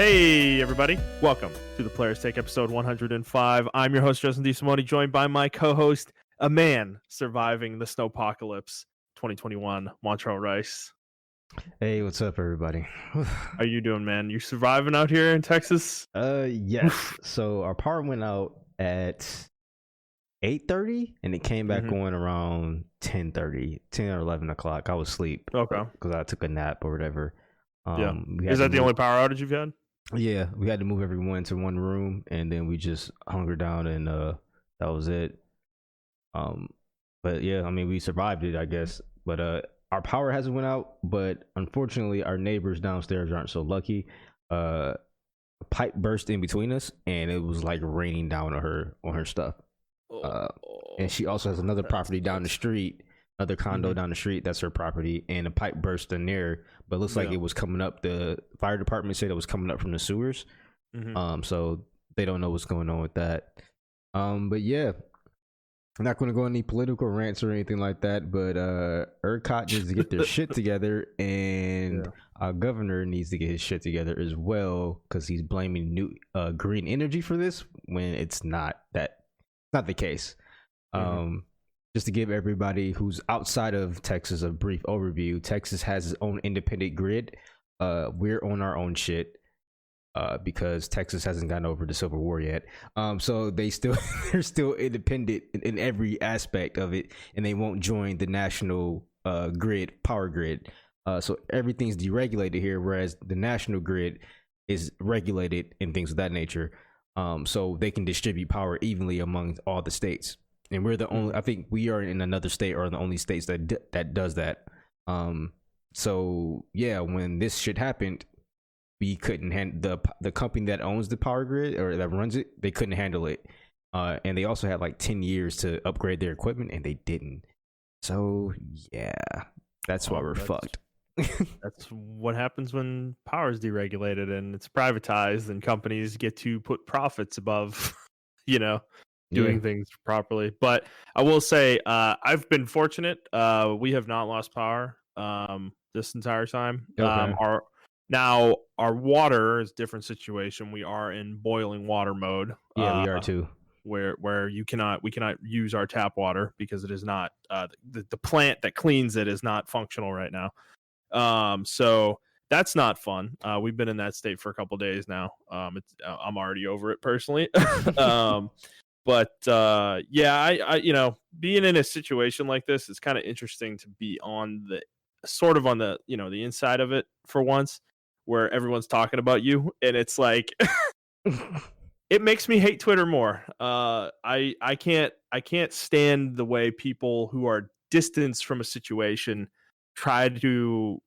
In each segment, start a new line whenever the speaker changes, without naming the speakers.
Hey, everybody. Welcome to the Players Take episode 105. I'm your host, Justin and Montrell, joined by my co-host, a man surviving the snowpocalypse 2021, Montrell Rice.
Hey, what's up, everybody?
How are you doing, man? You surviving out here in Texas?
Yes. So our power went out at 8:30, and it came back on around 10:30, 10 or 11 o'clock. I was asleep.
Okay.
Because I took a nap or whatever.
Yeah. Is that the only power outage you've had?
Yeah, we had to move everyone to one room, and then we just hungered down, and that was it. But yeah, I mean, we survived it, I guess. But our power hasn't went out, but unfortunately, our neighbors downstairs aren't so lucky. A pipe burst in between us, and it was like raining down on her stuff. And she also has another property down the street, another condo down the street. That's her property, and a pipe burst in there, but it looks like it was coming up. The fire department said it was coming up from the sewers. So they don't know what's going on with that. But yeah, I'm not going to go any political rants or anything like that. But ERCOT needs to get their shit together, and our governor needs to get his shit together as well, because he's blaming new green energy for this when it's not the case. Just to give everybody who's outside of Texas a brief overview, Texas has its own independent grid. We're on our own shit because Texas hasn't gotten over the Civil War yet. So they're still independent in every aspect of it, and they won't join the national power grid. So everything's deregulated here, whereas the national grid is regulated and things of that nature. So they can distribute power evenly among all the states. And we're the only, I think we are in another state or the only states that does that. So yeah, when this shit happened, we couldn't handle the company that owns the power grid or that runs it. They couldn't handle it. And they also had like 10 years to upgrade their equipment, and they didn't. So yeah, that's why we're fucked.
That's what happens when power is deregulated and it's privatized, and companies get to put profits above, doing things properly. But I will say, I've been fortunate. We have not lost power this entire time.
Okay.
Our water is a different situation. We are in boiling water mode.
Yeah, we are too.
Where we cannot use our tap water because it is not the plant that cleans it is not functional right now. So that's not fun. We've been in that state for a couple days now. I'm already over it personally. But I being in a situation like this, it's kind of interesting to be on the the inside of it for once, where everyone's talking about you, and it's like it makes me hate Twitter more. I can't stand the way people who are distanced from a situation try to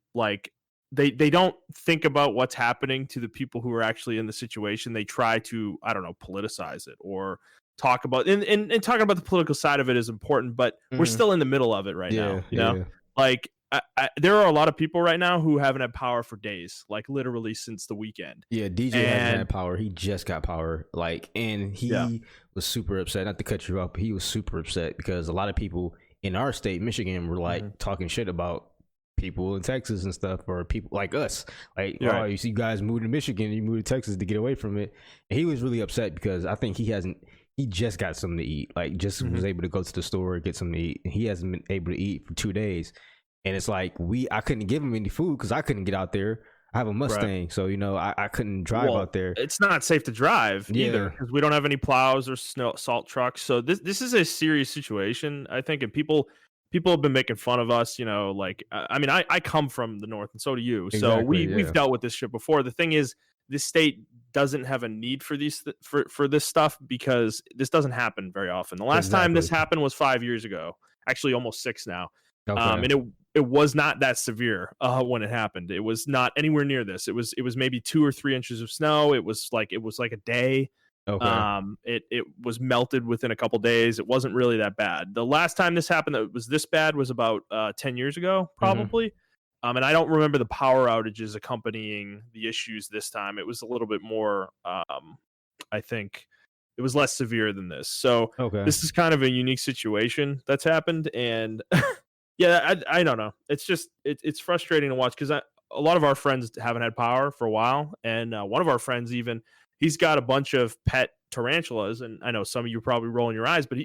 they don't think about what's happening to the people who are actually in the situation. They try to, I don't know, politicize it or talk about and talking about the political side of it is important, but we're still in the middle of it right now. You know, there are a lot of people right now who haven't had power for days, like literally since the weekend.
Yeah, DJ hasn't had power. He just got power, and he was super upset. Not to cut you off, but he was super upset because a lot of people in our state, Michigan, were talking shit about people in Texas and stuff, or people like us. Oh, you see guys move to Michigan, you move to Texas to get away from it. And he was really upset because I think he just got something to eat. Was able to go to the store and get something to eat. And he hasn't been able to eat for 2 days. And it's like I couldn't give him any food because I couldn't get out there. I have a Mustang, so I couldn't drive out there.
It's not safe to drive either because we don't have any plows or salt trucks. So this is a serious situation, I think, and people have been making fun of us. I come from the north, and so do you. Exactly, so we've dealt with this shit before. The thing is, this state doesn't have a need for for this stuff because this doesn't happen very often. The last time this happened was 5 years ago, actually almost 6 now. Okay. And it was not that severe when it happened. It was not anywhere near this. It was maybe 2 or 3 inches of snow. It was like a day. Okay. It was melted within a couple days. It wasn't really that bad. The last time this happened that was this bad was about 10 years ago, probably. And I don't remember the power outages accompanying the issues this time. It was a little bit more, I think it was less severe than this. So this is kind of a unique situation that's happened. And yeah, I don't know. It's just, it's frustrating to watch because a lot of our friends haven't had power for a while, and one of our friends he's got a bunch of pet tarantulas, and I know some of you are probably rolling your eyes, but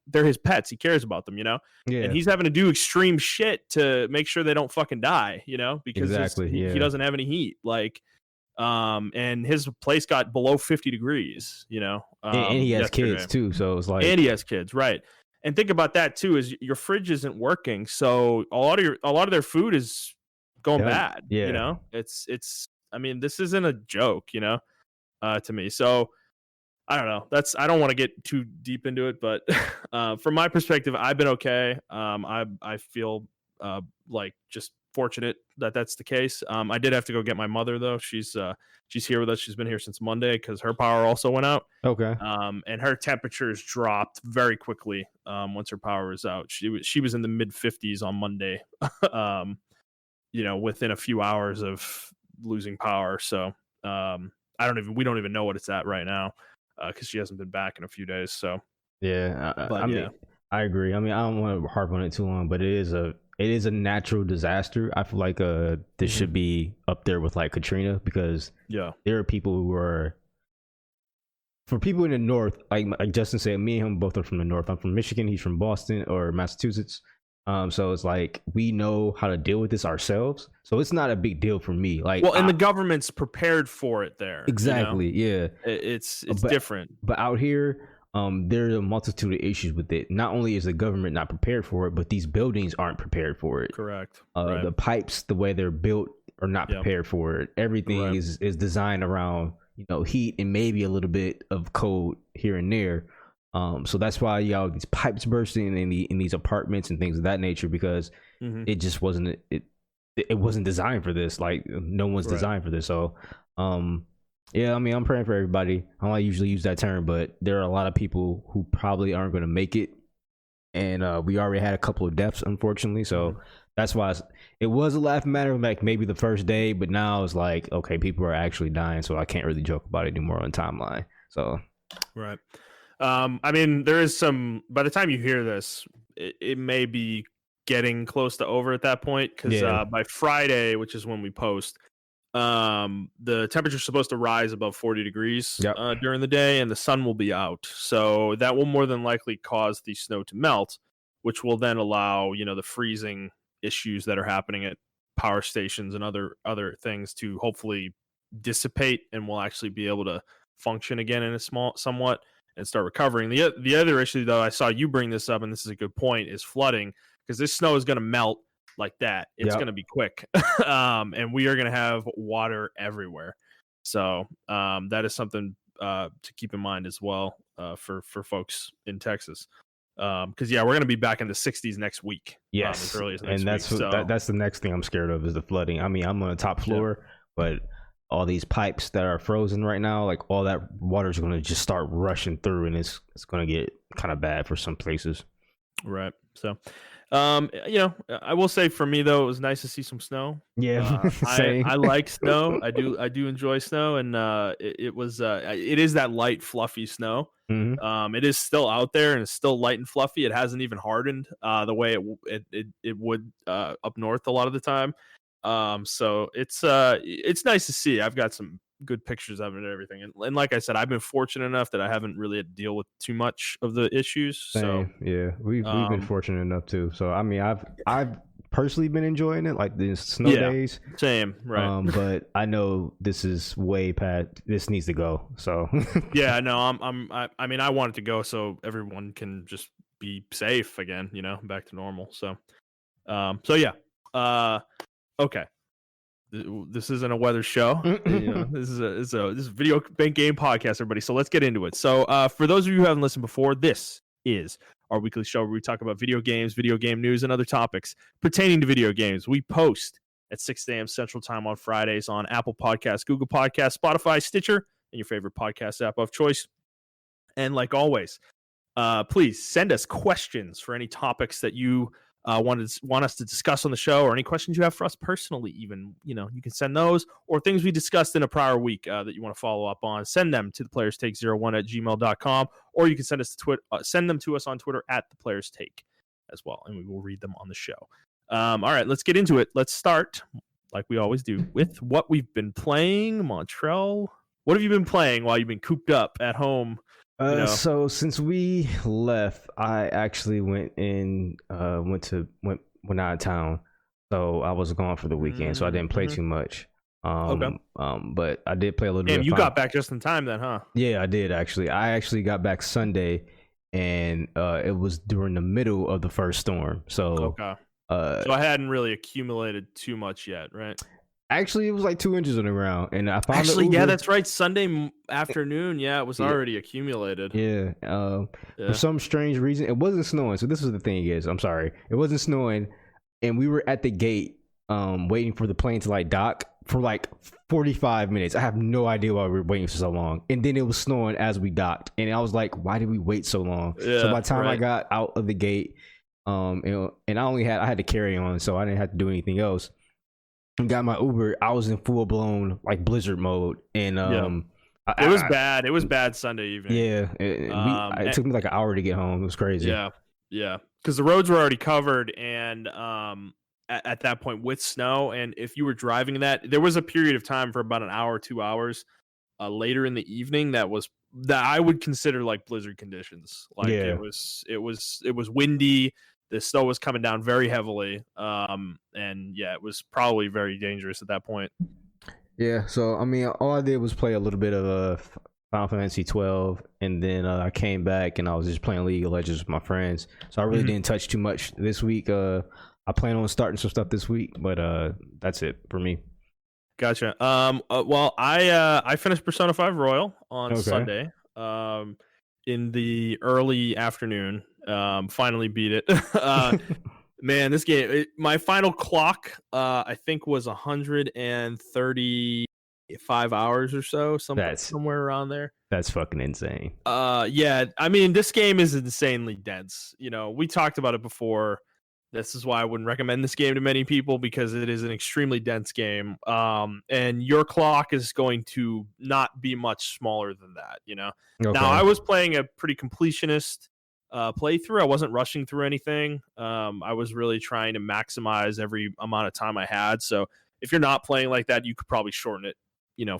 they're his pets. He cares about them,
Yeah.
and he's having to do extreme shit to make sure they don't fucking die, because
Exactly.
he doesn't have any heat. And his place got below 50 degrees,
And he has
yesterday.
kids too, so it's like,
and he has kids, right? And think about that too: is your fridge isn't working, so a lot of their food is going bad.
Yeah.
It's. I mean, this isn't a joke, to me. So I don't know. I don't want to get too deep into it, but from my perspective, I've been okay. I feel like just fortunate that that's the case. I did have to go get my mother though. She's here with us. She's been here since Monday because her power also went out.
Okay.
And her temperatures dropped very quickly once her power was out. She was in the mid 50s on Monday. Within a few hours of losing power. So we don't even know what it's at right now because she hasn't been back in a few days. So
yeah, I agree. I mean, I don't want to harp on it too long, but it is a natural disaster. I feel like this should be up there with like Katrina, because there are people who are, for people in the north, like Justin said, me and him both are from the north. I'm from Michigan, he's from Boston or Massachusetts. So it's like we know how to deal with this ourselves, so it's not a big deal for me.
And the government's prepared for it there.
Exactly. Yeah,
it's different.
But out here, there's a multitude of issues with it. Not only is the government not prepared for it, but these buildings aren't prepared for it.
Correct.
Right. The pipes, the way they're built, are not prepared for it. Everything is designed around heat and maybe a little bit of cold here and there. So that's why you got these pipes bursting in these apartments and things of that nature, because it just wasn't it wasn't designed for this. Like no one's designed for this. So yeah, I mean, I'm praying for everybody. I don't usually use that term, but there are a lot of people who probably aren't going to make it, and we already had a couple of deaths, unfortunately. So that's why it was a laughing matter of like maybe the first day, but now it's like, okay, people are actually dying, so I can't really joke about it anymore on the timeline. So
right. I mean, there is some, by the time you hear this, it may be getting close to over at that point, because by Friday, which is when we post, the temperature's supposed to rise above 40 degrees during the day, and the sun will be out. So that will more than likely cause the snow to melt, which will then allow, the freezing issues that are happening at power stations and other things to hopefully dissipate, and we'll actually be able to function again in a somewhat and start recovering. The other issue, though, I saw you bring this up, and this is a good point, is flooding, because this snow is going to melt like that. It's going to be quick. And we are going to have water everywhere. So that is something to keep in mind as well for folks in Texas. Because we're going to be back in the 60s next week.
Yes,
as early as next
and that's
week.
That's the next thing I'm scared of, is the flooding. I mean, I'm on the top floor, but all these pipes that are frozen right now, like all that water is going to just start rushing through, and it's going to get kind of bad for some places.
Right. So, I will say for me though, it was nice to see some snow.
Yeah,
I like snow. I do enjoy snow, and it is that light, fluffy snow. It is still out there, and it's still light and fluffy. It hasn't even hardened the way it would up north a lot of the time. So it's nice to see. I've got some good pictures of it and everything, and like I said, I've been fortunate enough that I haven't really had to deal with too much of the issues. So
yeah, we've been fortunate enough too. So I mean, I've personally been enjoying it, like the snow days.
Same, right?
But I know this is way past. This needs to go. So
yeah, no, I mean, I want it to go so everyone can just be safe again, back to normal. So okay. This isn't a weather show. This is a video game podcast, everybody. So let's get into it. So for those of you who haven't listened before, this is our weekly show where we talk about video games, video game news, and other topics pertaining to video games. We post at 6 a.m. Central Time on Fridays on Apple Podcasts, Google Podcasts, Spotify, Stitcher, and your favorite podcast app of choice. And like always, please send us questions for any topics that you want us to discuss on the show, or any questions you have for us personally. Even you can send those, or things we discussed in a prior week that you want to follow up on. Send them to theplayerstake01@gmail.com, or you can send them to us on Twitter at theplayerstake as well, and we will read them on the show. All right, let's get into it. Let's start like we always do, with what we've been playing. Montrell, what have you been playing while you've been cooped up at home?
So since we left, I actually went out of town. So I was gone for the weekend, so I didn't play too much.
Okay.
But I did play a little bit.
Damn, you got back just in time then, huh?
Yeah, I did actually. I actually got back Sunday, and it was during the middle of the first storm. So
okay. So I hadn't really accumulated too much yet, right?
Actually, it was like 2 inches on the ground, and I found
yeah, that's right. Sunday afternoon, it was already accumulated.
Yeah. For some strange reason, it wasn't snowing. So this is the thing is, I'm sorry, it wasn't snowing, and we were at the gate, waiting for the plane to like dock for like 45 minutes. I have no idea why we were waiting for so long, and then it was snowing as we docked, and I was like, why did we wait so long? So by the time I got out of the gate, and I had to carry on, so I didn't have to do anything else. Got my Uber, I was in full blown like blizzard mode, and
it was bad. It was bad Sunday evening.
Yeah, it took me like an hour to get home. It was crazy.
Yeah, because the roads were already covered, and at that point with snow, and if you were driving there was a period of time for about an hour, 2 hours later in the evening that I would consider like blizzard conditions. Like it was windy. The snow was coming down very heavily, and it was probably very dangerous at that point.
Yeah, so I mean, all I did was play a little bit of Final Fantasy 12, and then I came back and I was just playing League of Legends with my friends. So I really didn't touch too much this week. I plan on starting some stuff this week, but that's it for me.
Gotcha. Well, I finished Persona 5 Royal on Sunday. In the early afternoon. Finally beat it. Man, this game, my final clock, I think was 135 hours or so, somewhere around there.
That's fucking insane.
Yeah, I mean, this game is insanely dense. We talked about it before. This is why I wouldn't recommend this game to many people, because it is an extremely dense game. And your clock is going to not be much smaller than that, Okay. Now, I was playing a pretty completionist playthrough. I wasn't rushing through anything. I was really trying to maximize every amount of time I had. So if you're not playing like that, you could probably shorten it,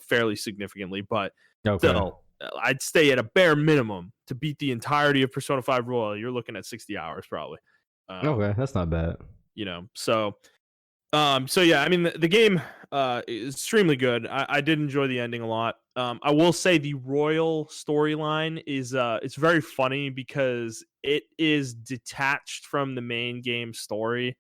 fairly significantly. But still, I'd stay at a bare minimum to beat the entirety of Persona 5 Royal. You're looking at 60 hours probably.
Okay, that's not bad.
So yeah, I mean, the game is extremely good. I did enjoy the ending a lot. I will say the Royal storyline is it's very funny because it is detached from the main game story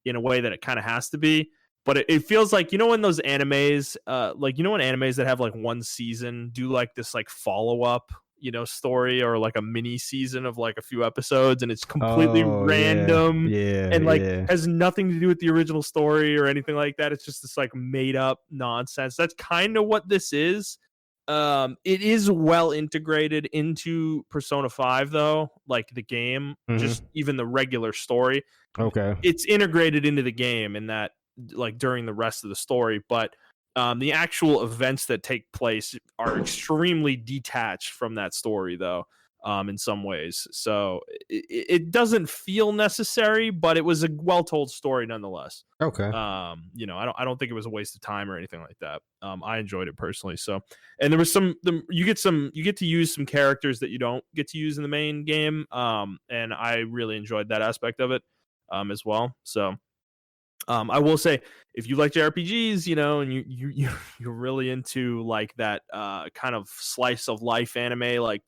in a way that it kind of has to be. But it feels like, when those animes, when animes that have like one season do like this like follow up, story, or like a mini season of like a few episodes, and it's completely random and has nothing to do with the original story or anything like that. It's just this like made up nonsense. That's kind of what this is. It is well integrated into Persona 5 though, like the game, just even the regular story.
Okay.
It's integrated into the game in that, like, during the rest of the story, but the actual events that take place are extremely detached from that story, though, in some ways. So it doesn't feel necessary, but it was a well-told story nonetheless.
Okay.
I don't think it was a waste of time or anything like that. I enjoyed it personally. So, and there was you get to use some characters that you don't get to use in the main game. And I really enjoyed that aspect of it, as well. So. I will say, if you like JRPGs, and you're really into like that kind of slice of life anime, like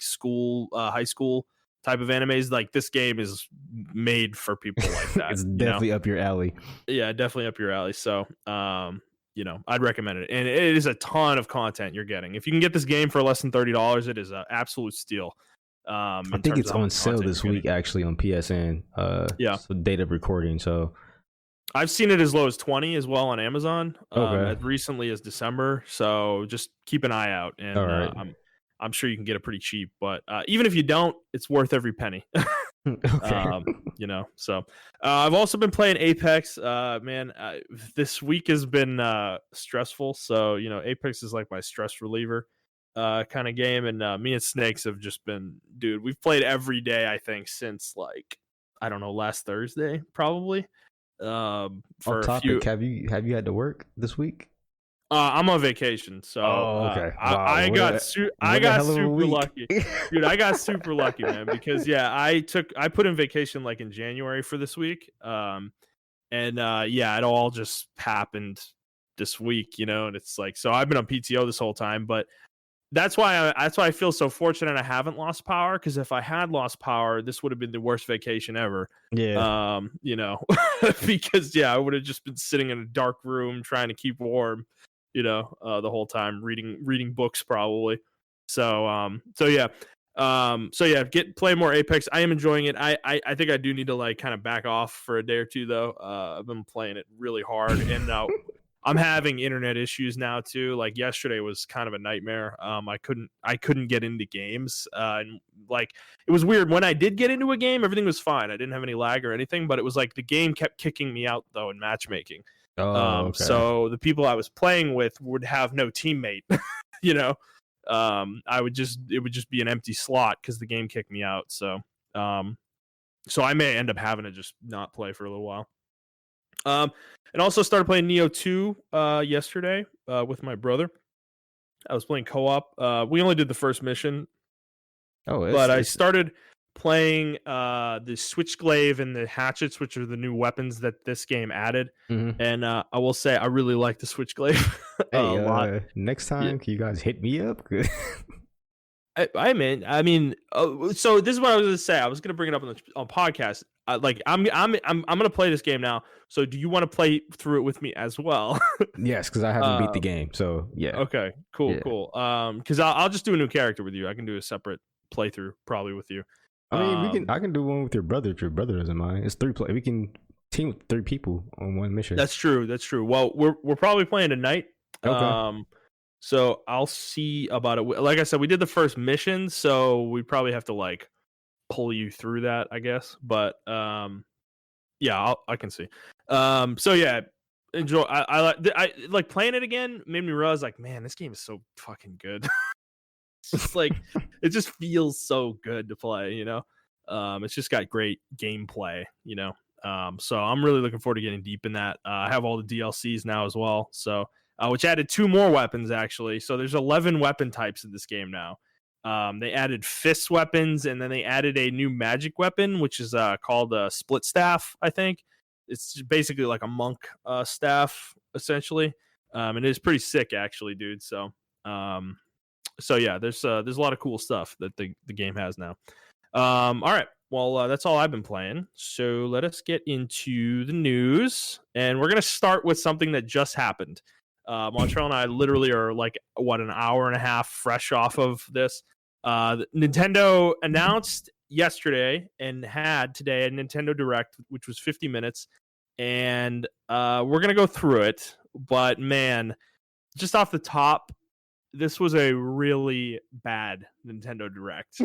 high school type of animes, like this game is made for people like that.
It's definitely up your alley.
Yeah, definitely up your alley. So, I'd recommend it, and it is a ton of content you're getting. If you can get this game for less than $30, it is an absolute steal.
I think it's on sale this week, actually, on PSN. So date of recording. So.
I've seen it as low as 20 as well on Amazon, as recently as December. So just keep an eye out, and I'm sure you can get it pretty cheap. But even if you don't, it's worth every penny. So I've also been playing Apex. Man, this week has been stressful. So Apex is like my stress reliever kind of game, and me and Snakes have just been, dude. We've played every day, I think, since like, I don't know, last Thursday probably.
On
For a few.
topic, have you had to work this week?
I'm on vacation, so
Oh, okay. Wow,
I got I
what a
got
hell of a
super
week.
lucky, dude. I got super lucky, man, because yeah, I put in vacation like in January for this week, and yeah, it all just happened this week, and it's like so I've been on PTO this whole time, but that's why I feel so fortunate I haven't lost power, because if I had lost power, this would have been the worst vacation ever.
Yeah.
Because yeah, I would have just been sitting in a dark room trying to keep warm, the whole time reading books probably. So yeah. Play more Apex. I am enjoying it. I think I do need to like kind of back off for a day or two though. I've been playing it really hard, and I'm having internet issues now too. Like yesterday was kind of a nightmare. I couldn't get into games, and like it was weird. When I did get into a game, everything was fine. I didn't have any lag or anything, but it was like the game kept kicking me out though in matchmaking.
Oh, okay.
So the people I was playing with would have no teammate. you know, it would just be an empty slot because the game kicked me out. So I may end up having to just not play for a little while. And also started playing Neo 2 yesterday with my brother. I was playing co-op. We only did the first mission, but I started playing the Switchglaive and the hatchets, which are the new weapons that this game added.
Mm-hmm.
And I will say I really like the Switchglaive a lot.
Next time, can you guys hit me up?
I mean, so this is what I was going to say. I was going to bring it up on podcast. I'm going to play this game now. So do you want to play through it with me as well?
Yes, because I haven't beat the game. So yeah.
Okay, cool. Because I'll just do a new character with you. I can do a separate playthrough probably with you.
I mean, I can do one with your brother if your brother doesn't mind. It's 3 play. We can team with 3 people on one mission.
That's true. Well, we're probably playing tonight.
Okay.
So I'll see about it. Like I said, we did the first mission, so we probably have to like pull you through that, I guess. But yeah, I can see. So yeah, enjoy. I like playing it again. Made me realize, like, man, this game is so fucking good. It's just like it just feels so good to play. It's just got great gameplay. So I'm really looking forward to getting deep in that. I have all the DLCs now as well. So. Which added 2 more weapons, actually. So there's 11 weapon types in this game now. They added fist weapons, and then they added a new magic weapon, which is called a split staff, I think. It's basically like a monk staff, essentially. And it's pretty sick, actually, dude. So yeah, there's a lot of cool stuff that the game has now. All right. Well, that's all I've been playing. So let us get into the news. And we're going to start with something that just happened. Montrell and I literally are like an hour and a half fresh off of this. Nintendo announced yesterday and had today a Nintendo Direct, which was 50 minutes, and we're gonna go through it. But man, just off the top, this was a really bad Nintendo Direct.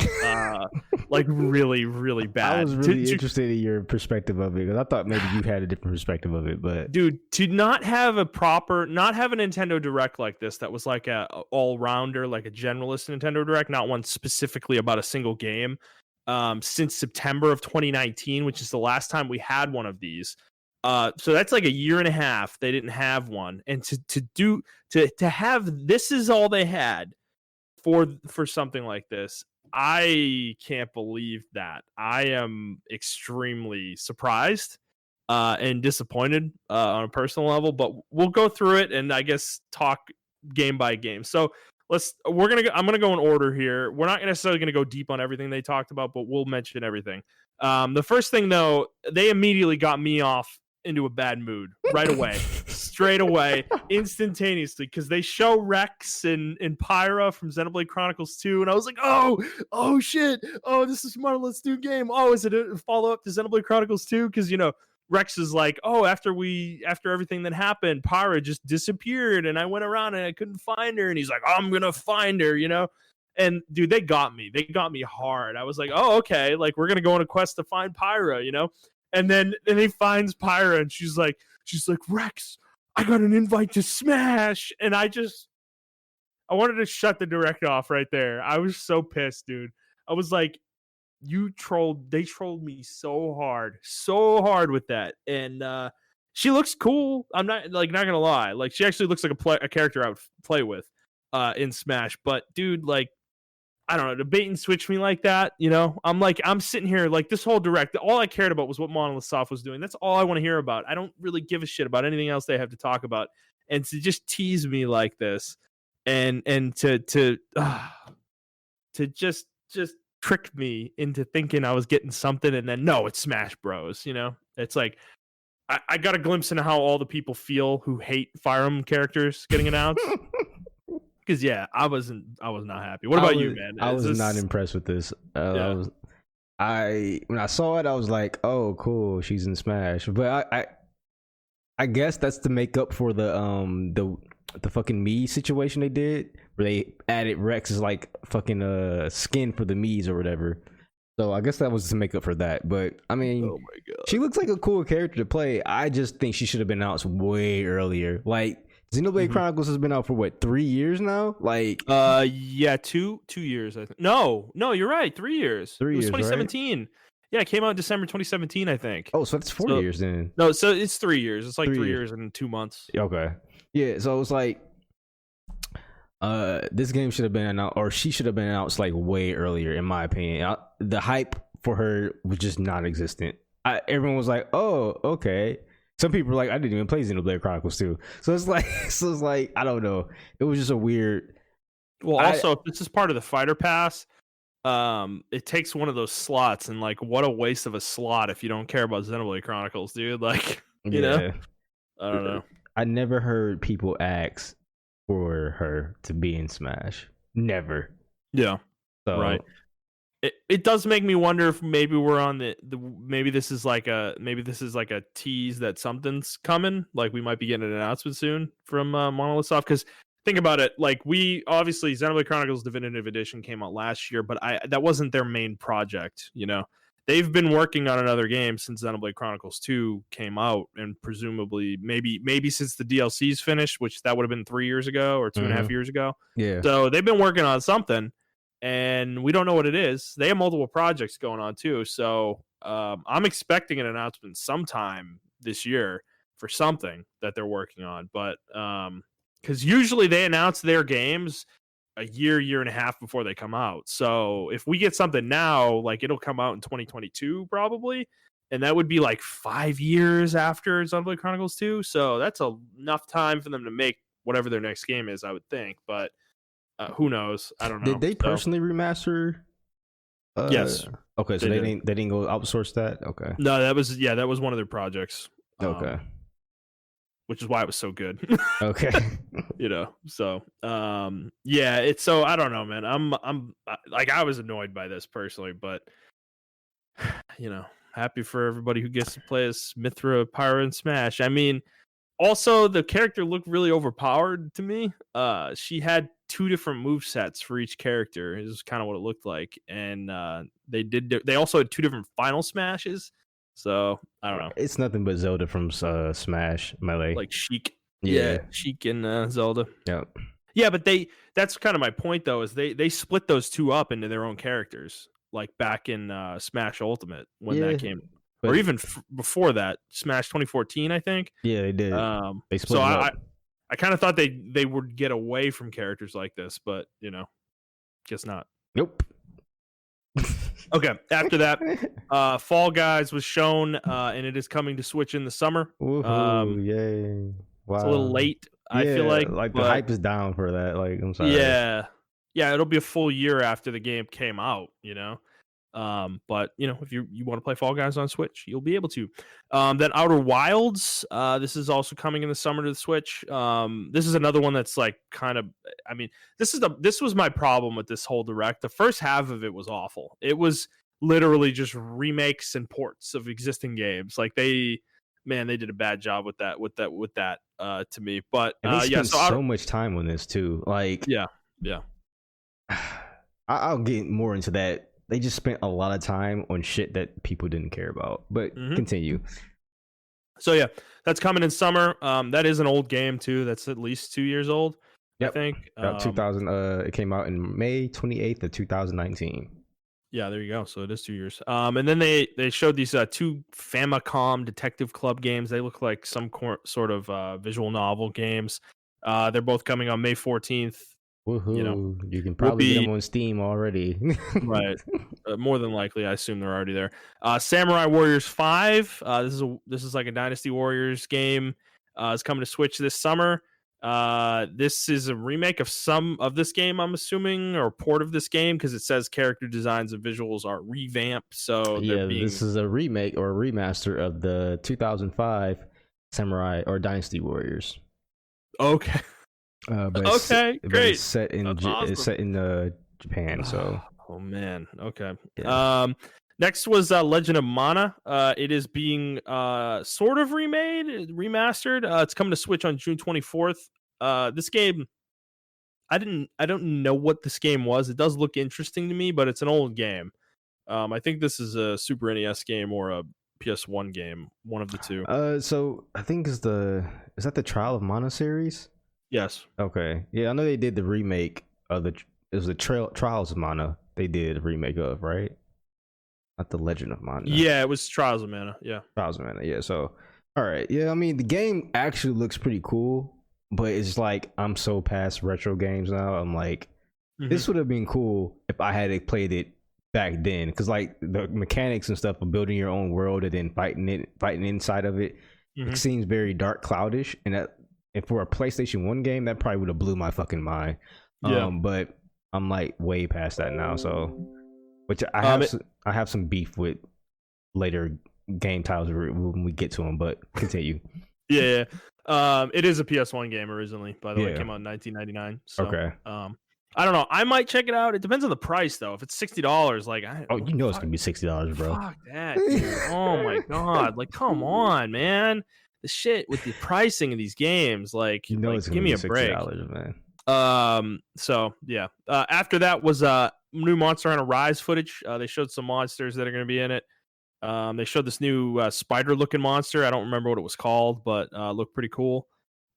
Like really, really bad.
I was really interested in your perspective of it because I thought maybe you had a different perspective of it. But
dude, to not have a Nintendo Direct like this that was like a all-rounder, like a generalist Nintendo Direct, not one specifically about a single game, since September of 2019, which is the last time we had one of these. So that's like a year and a half they didn't have one, and to have this is all they had for something like this. I can't believe that. I am extremely surprised and disappointed on a personal level, but we'll go through it and I guess talk game by game. So I'm gonna go in order here. We're not necessarily gonna go deep on everything they talked about, but we'll mention everything. The first thing though, they immediately got me off into a bad mood right away, straight away, instantaneously, because they show Rex and Pyra from Xenoblade Chronicles 2, and I was like, oh shit, this is Monolith's new game. Is it a follow-up to Xenoblade Chronicles 2? Because Rex is like, after everything that happened, Pyra just disappeared, and I went around and I couldn't find her, and he's like, I'm gonna find her, And dude, they got me hard. I was like, okay, like we're gonna go on a quest to find Pyra, And then he finds Pyra, and she's like, Rex, I got an invite to Smash, and I wanted to shut the Direct off right there. I was so pissed, dude. I was like, they trolled me so hard with that. And she looks cool. I'm not gonna lie. Like, she actually looks like a character I would play with in Smash. But dude, like, I don't know, to bait and switch me like that, I'm sitting here like this whole direct. All I cared about was what Monolith Soft was doing. That's all I want to hear about. I don't really give a shit about anything else they have to talk about. And to just tease me like this, and to just trick me into thinking I was getting something, and then no, it's Smash Bros. It's like I got a glimpse into how all the people feel who hate Fire Emblem characters getting announced. Because I was not happy. What about you, man?
I was not impressed with this. When I saw it, I was like, oh, cool, she's in Smash. But I guess that's to make up for the fucking Mii situation they did, where they added Rex as like fucking skin for the Miis or whatever. So I guess that was to make up for that. But I mean,
oh my God,
she looks like a cool character to play. I just think she should have been announced way earlier. Like, Xenoblade Chronicles has been out for what, 3 years now? Like,
2 years, I think. No, you're right, 3 years.
3 years,
2017.
Right?
Yeah, it came out in December 2017, I think.
Oh, so that's 4 years then.
No, so it's 3 years. It's like 3 years and 2 months.
Okay. Yeah, so it was like, this game should have been announced, or she should have been announced like way earlier, in my opinion. The hype for her was just non-existent. Everyone was like, oh, okay. Some people were like, I didn't even play Xenoblade Chronicles 2. So it's like, I don't know. It was just a weird.
Well, also, if this is part of the fighter pass, it takes one of those slots, and like, what a waste of a slot if you don't care about Xenoblade Chronicles, dude. Like, you know, I don't know.
I never heard people ask for her to be in Smash. Never.
Yeah.
So,
right. It does make me wonder if maybe we're on maybe this is like a tease that something's coming. Like, we might be getting an announcement soon from Monolith Soft. Because think about it, like, we obviously Xenoblade Chronicles Definitive Edition came out last year, but that wasn't their main project. They've been working on another game since Xenoblade Chronicles 2 came out, and presumably maybe since the DLC's finished, which that would have been 3 years ago or 2.5 years ago.
Yeah.
So they've been working on something, and we don't know what it is. They have multiple projects going on too. So I'm expecting an announcement sometime this year for something that they're working on. But because usually they announce their games a year and a half before they come out. So if we get something now, like, it'll come out in 2022 probably, and that would be like 5 years after Xenoblade Chronicles 2. So that's enough time for them to make whatever their next game is, I would think. But who knows? I don't know.
Did they personally remaster?
Yes.
Okay, so they didn't go outsource that. Okay.
No, that was one of their projects.
Okay.
Which is why it was so good.
Okay.
So it's so, I don't know, man. I'm like, I was annoyed by this personally, but happy for everybody who gets to play as Mithra, Pyra, and Smash. I mean, also, the character looked really overpowered to me. She had 2 different move sets for each character. Is kind of what it looked like, and they also had 2 different final smashes. So I don't know.
It's nothing but Zelda from Smash Melee,
like Sheik.
Yeah,
Sheik and Zelda.
Yep.
Yeah, but that's kind of my point though. Is they split those 2 up into their own characters, like back in Smash Ultimate when that came. Or even before that, Smash 2014, I think.
Yeah, they did. They split
so
up.
I kind of thought they would get away from characters like this, but guess not.
Nope.
Okay, after that, Fall Guys was shown, and it is coming to Switch in the summer.
Woohoo, yay! Wow,
it's a little late. I feel like
the hype is down for that. Like, I'm sorry.
Yeah, it'll be a full year after the game came out. But if you want to play Fall Guys on Switch, you'll be able to. Then Outer Wilds, this is also coming in the summer to the Switch. This is another one that's like kind of, I mean, this was my problem with this whole direct. The first half of it was awful. It was literally just remakes and ports of existing games. Like, they did a bad job with that to me. But
and they spent so much time on this too. Like,
yeah.
I'll get more into that. They just spent a lot of time on shit that people didn't care about. But continue.
So yeah, that's coming in summer. That is an old game too. That's at least 2 years old. Yep. I think.
About 2000. It came out in May 28th of 2019.
Yeah, there you go. So it is 2 years. And then they showed these two Famicom Detective Club games. They look like some sort of visual novel games. They're both coming on May 14th. You know,
Woohoo! You can
will
probably get them
be
on Steam already.
right. More than likely, I assume they're already there. Samurai Warriors 5. This is like a Dynasty Warriors game. It's coming to Switch this summer. This is a remake of some of this game, I'm assuming, or port of this game, because it says character designs and visuals are revamped. So they're
Yeah,
being
this is a remake or a remaster of the 2005 Samurai or Dynasty Warriors.
okay.
But
Okay, great.
It's set in
That's awesome.
it's set in Japan. So
oh man, okay.
yeah.
Next was Legend of Mana. It is being sort of remastered. It's coming to Switch on June 24th. This game, I don't know what this game was. It does look interesting to me, but it's an old game. I think this is a Super NES game or a PS1 game, one of the two.
So I think is that the Trial of Mana series?
Yes.
Okay. Yeah, I know they did the remake of it was the Trials of Mana. They did a remake of, right? Not the Legend of Mana.
Yeah, it was Trials of Mana. Yeah.
Trials of Mana. Yeah. So, all right. Yeah, I mean the game actually looks pretty cool, but it's like I'm so past retro games now. I'm like, this would have been cool if I had played it back then, because like the mechanics and stuff of building your own world and then fighting inside of it, it seems very dark cloudish, and for a PlayStation 1 game, that probably would have blew my fucking mind.
Yeah.
But I'm like way past that now. So, which I have some beef with later game titles when we get to them. But continue.
Yeah. It is a PS1 game originally. By the way, it came out in 1999. So,
okay.
I don't know. I might check it out. It depends on the price, though. If it's $60, like
you know it's gonna be $60, bro.
Fuck that, dude. Oh my god! Like, come on, man. The shit with the pricing of these games, like,
you know,
like
it's
give me a break,
man.
So yeah. After that was new Monster Hunter Rise footage. They showed some monsters that are going to be in it. They showed this new spider-looking monster. I don't remember what it was called, but looked pretty cool.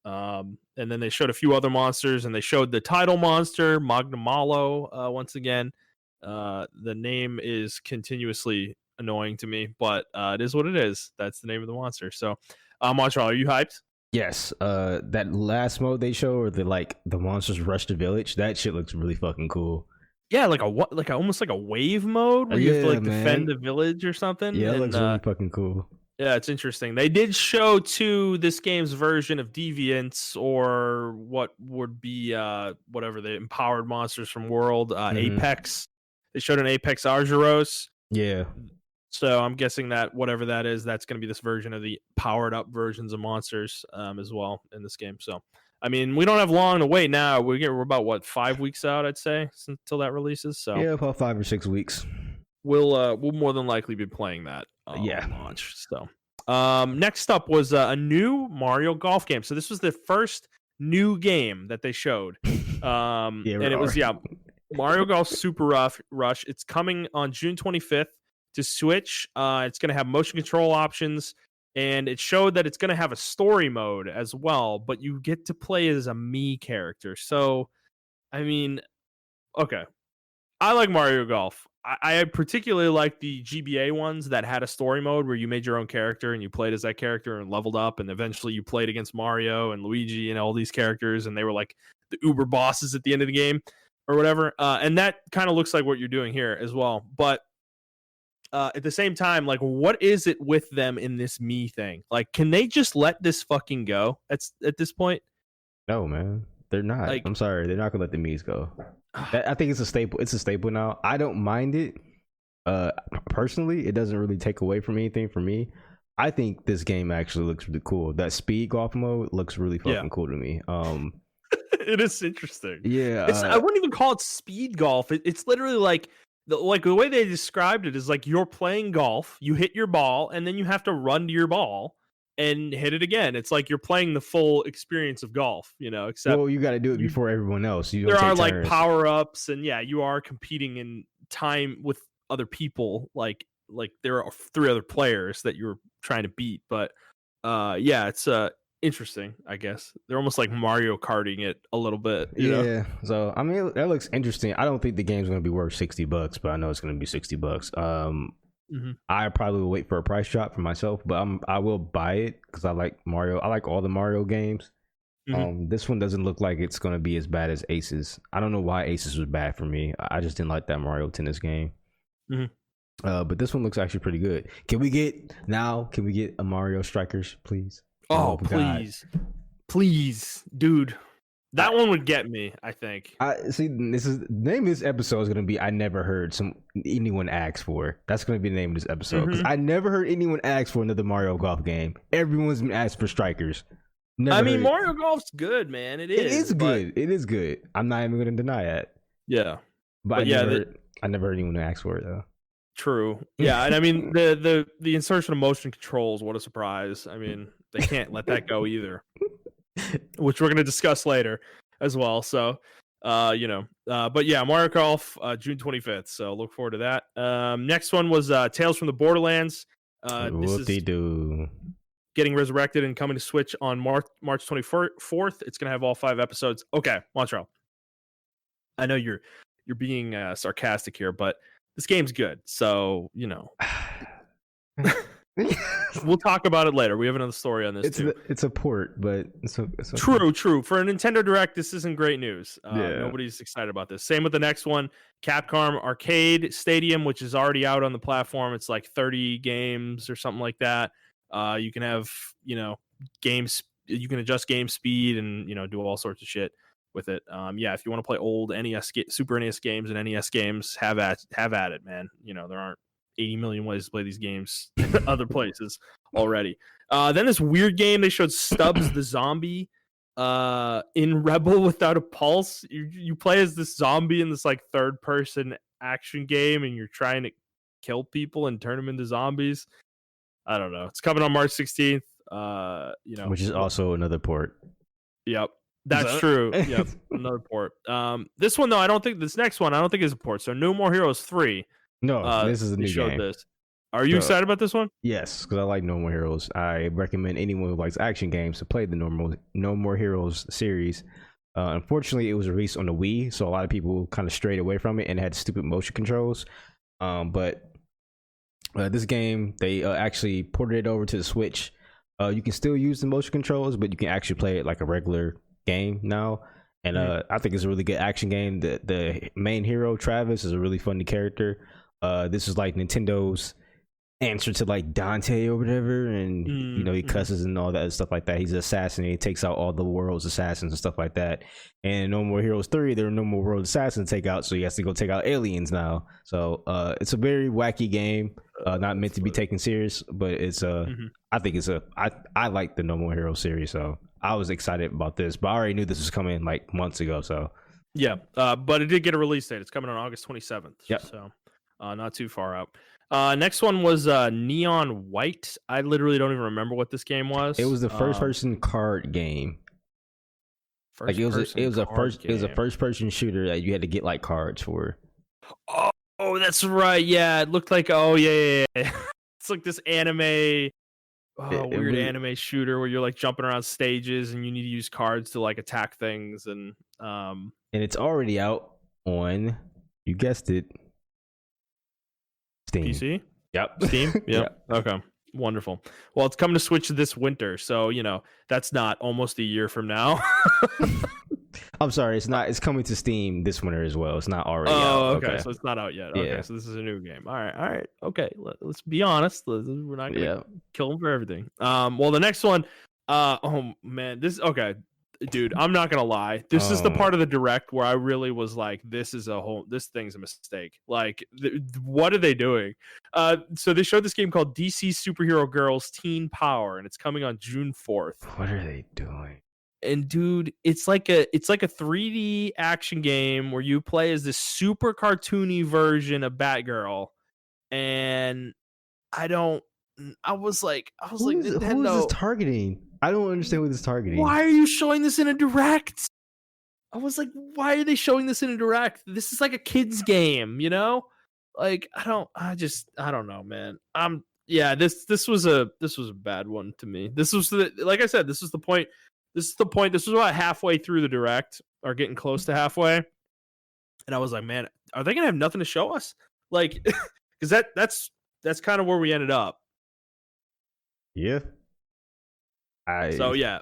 And then they showed a few other monsters, and they showed the title monster, Magnamalo, once again. The name is continuously annoying to me, but it is what it is. That's the name of the monster. So, Montreal, are you hyped?
Yes. That last mode they show, or the monsters rush the village, that shit looks really fucking cool.
Yeah, almost like a wave mode where you have to like defend the village or something.
Yeah, it looks really fucking cool.
Yeah, it's interesting. They did show too this game's version of Deviants, or what would be whatever the empowered monsters from World, Apex. They showed an Apex Argyros.
Yeah.
So I'm guessing that whatever that is, that's going to be this version of the powered up versions of monsters as well in this game. So, I mean, we don't have long to wait now. We're about 5 weeks out, I'd say, until that releases. So
yeah, about 5 or 6 weeks.
We'll more than likely be playing that on launch. So next up was a new Mario Golf game. So this was the first new game that they showed. And it was Mario Golf Super Rush. It's coming on June 25th to Switch. It's going to have motion control options, and it showed that it's going to have a story mode as well, but you get to play as a Mii character. So, I mean, okay. I like Mario Golf. I particularly like the GBA ones that had a story mode where you made your own character and you played as that character and leveled up, and eventually you played against Mario and Luigi and all these characters, and they were like the uber bosses at the end of the game or whatever. And that kind of looks like what you're doing here as well. But at the same time, like, what is it with them in this Mii thing? Like, can they just let this fucking go at this point?
No, man. They're not. Like, I'm sorry. They're not going to let the Miis go. I think it's a staple. It's a staple now. I don't mind it. Personally, it doesn't really take away from anything for me. I think this game actually looks really cool. That speed golf mode looks really fucking cool to me.
It is interesting.
Yeah.
I wouldn't even call it speed golf. It's literally like the way they described it is like you're playing golf, you hit your ball, and then you have to run to your ball and hit it again. It's like you're playing the full experience of golf, except
you got to do it before everyone else.
There are like power-ups, and you are competing in time with other people. Like there are 3 other players that you're trying to beat. But it's interesting, I guess. They're almost like Mario Karting it a little bit,
Yeah. So I mean, that looks interesting. I don't think the game's going to be worth $60, but I know it's going to be $60. I probably will wait for a price drop for myself, but I will buy it because I like Mario. I like all the Mario games. This one doesn't look like it's going to be as bad as Aces. I don't know why Aces was bad for me. I just didn't like that Mario Tennis game. But this one looks actually pretty good. Can we get a Mario Strikers, please?
Oh, please, dude. That one would get me, I think.
I see. The name of this episode is gonna be "I never heard anyone ask for." That's gonna be the name of this episode because I never heard anyone ask for another Mario Golf game. Everyone's been asked for Strikers.
Mario Golf's good, man. It is
good. It is good. I'm not even gonna deny that.
Yeah,
but I never heard anyone ask for it though.
True. Yeah, and I mean the insertion of motion controls. What a surprise! I mean, they can't let that go either, which we're gonna discuss later as well. So, but yeah, Mario Golf, June 25th. So look forward to that. Next one was Tales from the Borderlands. This is getting resurrected and coming to Switch on March 24th. It's gonna have all 5 episodes. Okay, Montrell. I know you're being sarcastic here, but this game's good, so we'll talk about it later. We have another story on this too.
It's a port, but it's okay.
True. For a Nintendo Direct, this isn't great news. Nobody's excited about this. Same with the next one, Capcom Arcade Stadium, which is already out on the platform. It's like 30 games or something like that. You can have games. You can adjust game speed and do all sorts of shit with it. If you want to play old Super NES games and NES games, have at it, man. There aren't 80 million ways to play these games other places already. Then this weird game they showed, Stubbs the Zombie in Rebel Without a Pulse. You play as this zombie in this like third person action game, and you're trying to kill people and turn them into zombies. I don't know. It's coming on March 16th.
Which is also another port.
Yep. That's true. Yep, another port. This one though, this next one I don't think is a port. So No More Heroes 3.
No, this is a new game.
This. Are you excited about this one?
Yes, because I like No More Heroes. I recommend anyone who likes action games to play the No More Heroes series. Unfortunately, it was released on the Wii, so a lot of people kind of strayed away from it and had stupid motion controls. But this game, they actually ported it over to the Switch. You can still use the motion controls, but you can actually play it like a regular game now. And I think it's a really good action game. The main hero, Travis, is a really funny character. This is like Nintendo's answer to like Dante or whatever, and he cusses and all that stuff like that. He's an assassin, and he takes out all the world's assassins and stuff like that. And No More Heroes 3, there are no more world assassins to take out, so he has to go take out aliens now. So it's a very wacky game, not meant to be taken serious, but it's I think it's I like the No More Heroes series, so I was excited about this, but I already knew this was coming like months ago. So
yeah, but it did get a release date. It's coming on August 27th.
Yep.
So not too far out. Next one was Neon White. I literally don't even remember what this game was.
It was the first person card game. It was a first person shooter that you had to get like cards for.
Oh, that's right. Yeah, it looked like it's like this anime weird anime shooter where you're like jumping around stages and you need to use cards to like attack things, and
it's already out on, you guessed it, Steam.
PC?
Yep.
Steam? Yep. Okay. Wonderful. Well, it's coming to Switch this winter, so that's not almost a year from now.
I'm sorry, it's not. It's coming to Steam this winter as well. It's not already out.
Oh, okay. So it's not out yet. Okay, so this is a new game. All right. Okay, let's be honest. We're not gonna kill them for everything. Well, the next one. Oh man, okay, dude. I'm not gonna lie. This is the part of the Direct where I really was like, this thing's a mistake. Like, what are they doing? So they showed this game called DC Superhero Girls Teen Power, and it's coming on June 4th.
What are they doing?
And dude, it's like a 3D action game where you play as this super cartoony version of Batgirl, and I was like, Nintendo,
who is this targeting? I don't understand what this is targeting.
Why are you showing this in a Direct? I was like, why are they showing this in a Direct? This is like a kid's game, Like, I don't know, man. Yeah, this was a bad one to me. This was like I said, this was the point. This is the point. This was about halfway through the direct, or getting close to halfway, and I was like, man, are they gonna have nothing to show us? Like, because that's kind of where we ended up.
Yeah.
So yeah,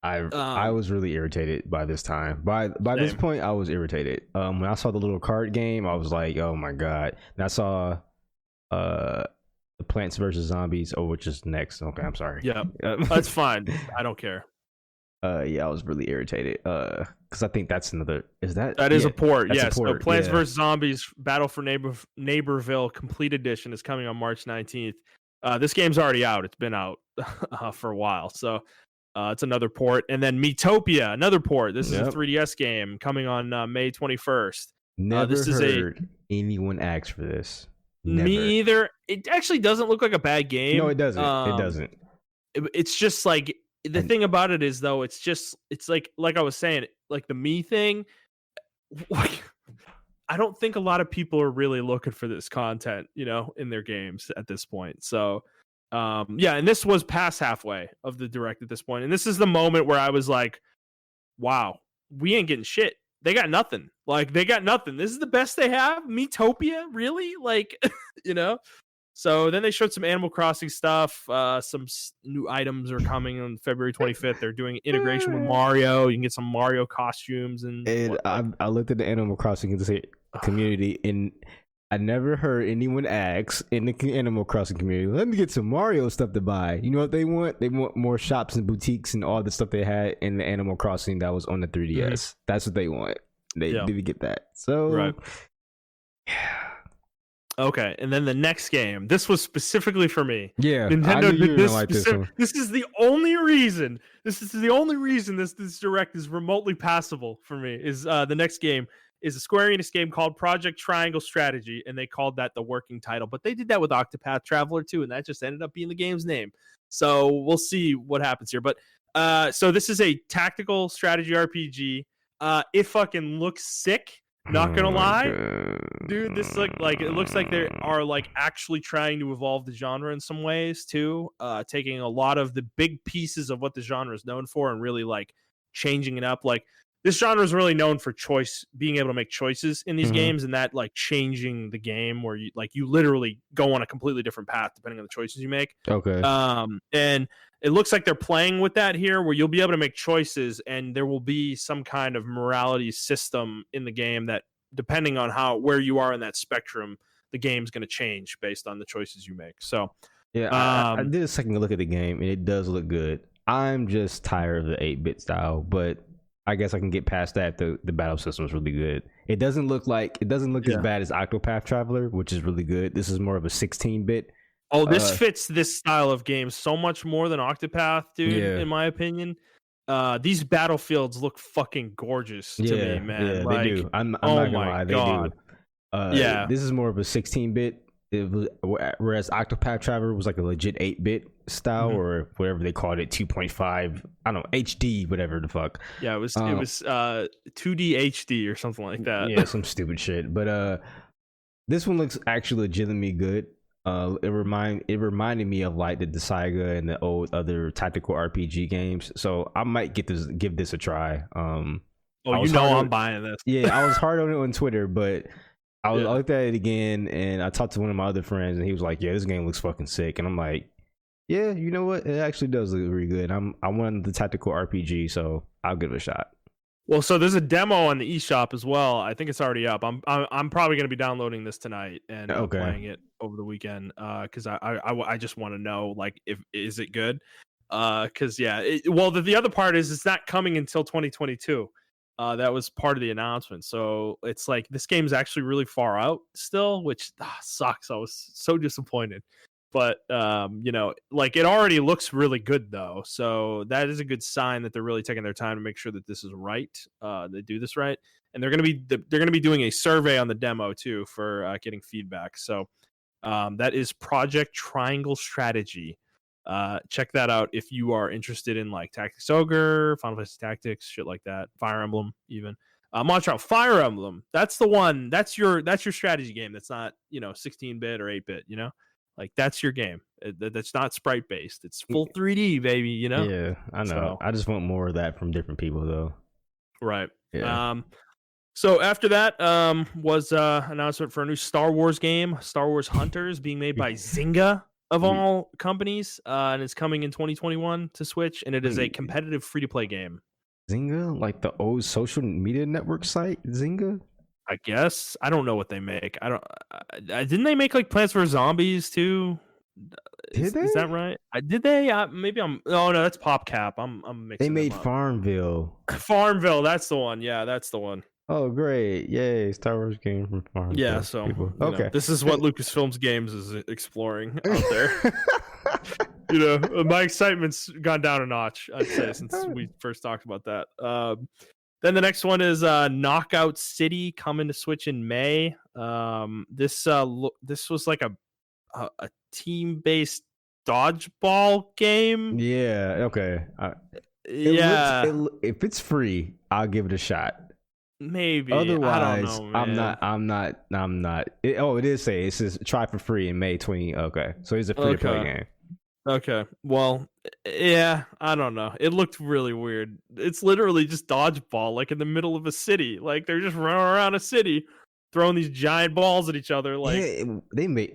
I was really irritated by this time. By this point, I was irritated. When I saw the little card game, I was like, oh my god. And I saw the Plants vs Zombies, which is next. Okay, I'm sorry.
Yeah, that's fine. I don't care.
Yeah, I was really irritated. Because I think that's another.
That is a port? Yes. So Plants
yeah.
vs Zombies: Battle for Neighborville Complete Edition is coming on March 19th. This game's already out. It's been out for a while. So it's another port. And then Metopia, another port. This is a 3DS game coming on May 21st.
Never heard anyone ask for this. Never.
Me either. It actually doesn't look like a bad game.
No, it doesn't. It doesn't.
It's just like the thing about it is though. It's like I was saying, like the me thing. Like, I don't think a lot of people are really looking for this content, in their games at this point. So, yeah, and this was past halfway of the direct at this point, and this is the moment where I was like, "Wow, we ain't getting shit. They got nothing. Like, they got nothing. This is the best they have. Metopia, really? Like, So then they showed some Animal Crossing stuff. Some new items are coming on February 25th. They're doing integration with Mario. You can get some Mario costumes and
I looked at the Animal Crossing community, and I never heard anyone ask in the Animal Crossing community, let me get some Mario stuff to buy. You know what they want? They want more shops and boutiques and all the stuff they had in the Animal Crossing that was on the 3DS. Mm-hmm. That's what they want. They didn't get that. So,
right. Yeah. Okay, and then the next game. This was specifically for me.
Yeah,
Nintendo did this. Like this is the only reason. This direct is remotely passable for me. Is the next game is a Square Enix game called Project Triangle Strategy, and they called that the working title. But they did that with Octopath Traveler too, and that just ended up being the game's name. So we'll see what happens here. But so this is a tactical strategy RPG. It fucking looks sick. Not gonna lie, dude. This like it looks like they are like actually trying to evolve the genre in some ways too. Taking a lot of the big pieces of what the genre is known for and really like changing it up. Like this genre is really known for being able to make choices in these games, and that like changing the game where you literally go on a completely different path depending on the choices you make.
Okay.
And it looks like they're playing with that here, where you'll be able to make choices, and there will be some kind of morality system in the game that, depending on where you are in that spectrum, the game's going to change based on the choices you make. So,
yeah, I did a second look at the game, and it does look good. I'm just tired of the 8-bit style, but I guess I can get past that. The battle system is really good. It doesn't look as bad as Octopath Traveler, which is really good. This is more of a 16-bit.
Oh, this fits this style of game so much more than Octopath, dude, in my opinion. These battlefields look fucking gorgeous to me, man.
Yeah,
like,
they do. I'm not gonna lie, they do. This is more of a 16-bit. Whereas Octopath Traveler was like a legit 8-bit style, or whatever they called it, 2.5. I don't know, HD, whatever the fuck.
Yeah, it was 2D HD or something like that.
Yeah, some stupid shit. But this one looks actually legitimately good. It reminded me of like the Saiga and the old other tactical RPG games. So I might give this a try. I'm buying this. Yeah, I was hard on it on Twitter, but I looked at it again, and I talked to one of my other friends, and he was like, "Yeah, this game looks fucking sick." And I'm like, "Yeah, you know what? It actually does look really good." I wanted the tactical RPG, so I'll give it a shot.
Well, so there's a demo on the eShop as well. I think it's already up. I'm probably going to be downloading this tonight and playing it over the weekend because I just want to know, like, is it good? Because the other part is it's not coming until 2022. That was part of the announcement. So it's like this game's actually really far out still, which sucks. I was so disappointed. But like it already looks really good though, so that is a good sign that they're really taking their time to make sure that this is right. They do this right, and they're gonna be doing a survey on the demo too for getting feedback. So that is Project Triangle Strategy. Check that out if you are interested in like Tactics Ogre, Final Fantasy Tactics, shit like that. Fire Emblem, even. Montreal, Fire Emblem. That's the one. That's your strategy game. That's not 16-bit or 8-bit. Like that's your game. That's not sprite based. It's full 3D, baby.
Yeah, I know.
So,
I just want more of that from different people, though.
right.
Yeah.
So after that was announcement for a new Star Wars game, Star Wars Hunters, being made by Zynga of all companies, and it's coming in 2021 to Switch, and it is a competitive free-to-play game.
Zynga, like the old social media network site, Zynga.
I guess I don't know what they make. I don't. Didn't they make like Plants vs Zombies too? Is that right? Did they? Maybe I'm. Oh no, that's PopCap. I'm mixing.
They made
them up.
Farmville.
Farmville, that's the one. Yeah, that's the one.
Oh, great! Yay, Star Wars game from Farmville.
Yeah, so okay, this is what Lucasfilms Games is exploring out there. My excitement's gone down a notch, I'd say, since we first talked about that. Then the next one is Knockout City, coming to Switch in May. This was like a team-based dodgeball game.
Yeah. Okay. If it's free, I'll give it a shot.
Maybe.
Otherwise,
I don't know, man.
I'm not. It says try for free in May 20. Okay, so it's a free to play game.
Okay. Well, yeah, I don't know. It looked really weird. It's literally just dodgeball, like in the middle of a city. Like they're just running around a city, throwing these giant balls at each other. Like
oh my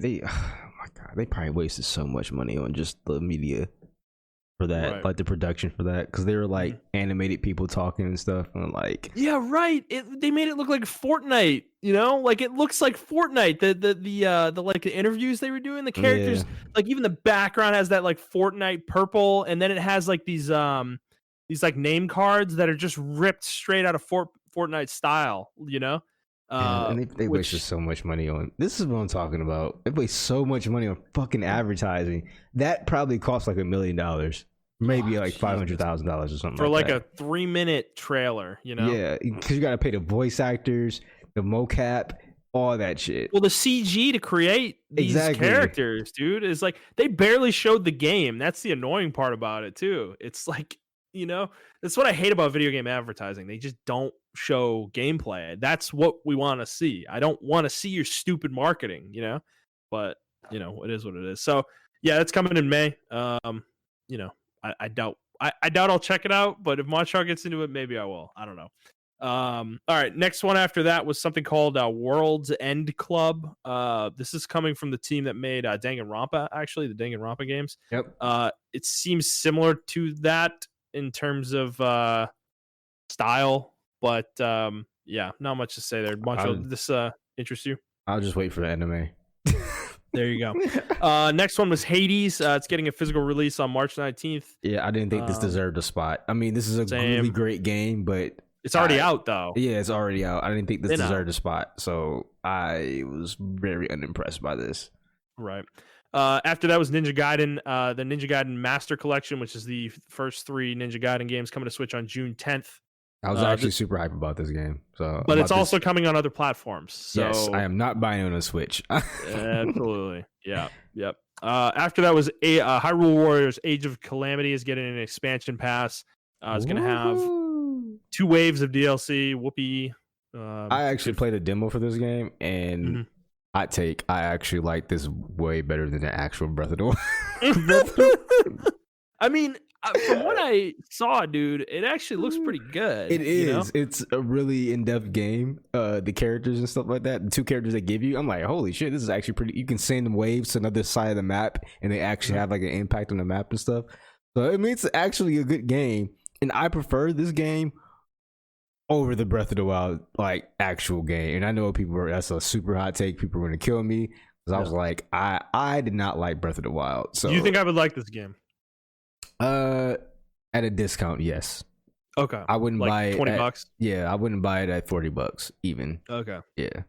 god, they probably wasted so much money on just the media for that,
right.
Like the production for that, because they were like animated people talking and stuff, and like
yeah, right. They made it look like Fortnite. Like it looks like Fortnite. The like the interviews they were doing, the characters, like even the background has that like Fortnite purple, and then it has like these like name cards that are just ripped straight out of Fortnite style.
And they wasted so much money on this. Is what I'm talking about. They waste so much money on fucking advertising. That probably cost like $1 million, maybe like $500,000 or something
for like
that.
a 3-minute trailer.
Yeah, because you got to pay the voice actors, the mocap, all that shit.
Well, the CG to create these characters, dude, is like they barely showed the game. That's the annoying part about it too. It's like that's what I hate about video game advertising. They just don't show gameplay. That's what we want to see. I don't want to see your stupid marketing, but it is what it is. So yeah, it's coming in May. I doubt I'll check it out, but if Montreal gets into it, maybe I will. I don't know. All right, next one after that was something called World's End Club. This is coming from the team that made Danganronpa, actually, the Danganronpa games.
Yep.
It seems similar to that in terms of style, but yeah, not much to say there. Montreal, this interests you?
I'll just wait for the anime.
There you go. Next one was Hades. It's getting a physical release on March 19th.
Yeah, I didn't think this deserved a spot. I mean, this is a really great game, but
it's already out though.
Yeah, it's already out. I didn't think this deserved a spot, so I was very unimpressed by this.
Right. After that was Ninja Gaiden, the Ninja Gaiden Master Collection, which is the first 3 Ninja Gaiden games coming to Switch on June 10th.
I was actually super hyped about this game.
But it's also coming on other platforms. So
yes, I am not buying it on a Switch.
Absolutely. Yeah. Yep. After that was Hyrule Warriors Age of Calamity is getting an expansion pass. It's going to have 2 waves of DLC. Whoopee.
I actually played a demo for this game, and I actually like this way better than the actual Breath of the Wild.
I mean, from what I saw, dude, it actually looks pretty good.
It is. It's a really in-depth game. The characters and stuff like that, the 2 characters they give you, I'm like, holy shit, this is actually pretty. You can send waves to another side of the map, and they actually have like an impact on the map and stuff. So I mean, it's actually a good game, and I prefer this game over the Breath of the Wild like actual game. And I know that's a super hot take. People are gonna kill me because I was like, I did not like Breath of the Wild. So
do you think I would like this game?
At a discount, yes.
Okay.
I wouldn't buy it
$20.
Yeah, I wouldn't buy it at $40 even.
Okay.
Yeah.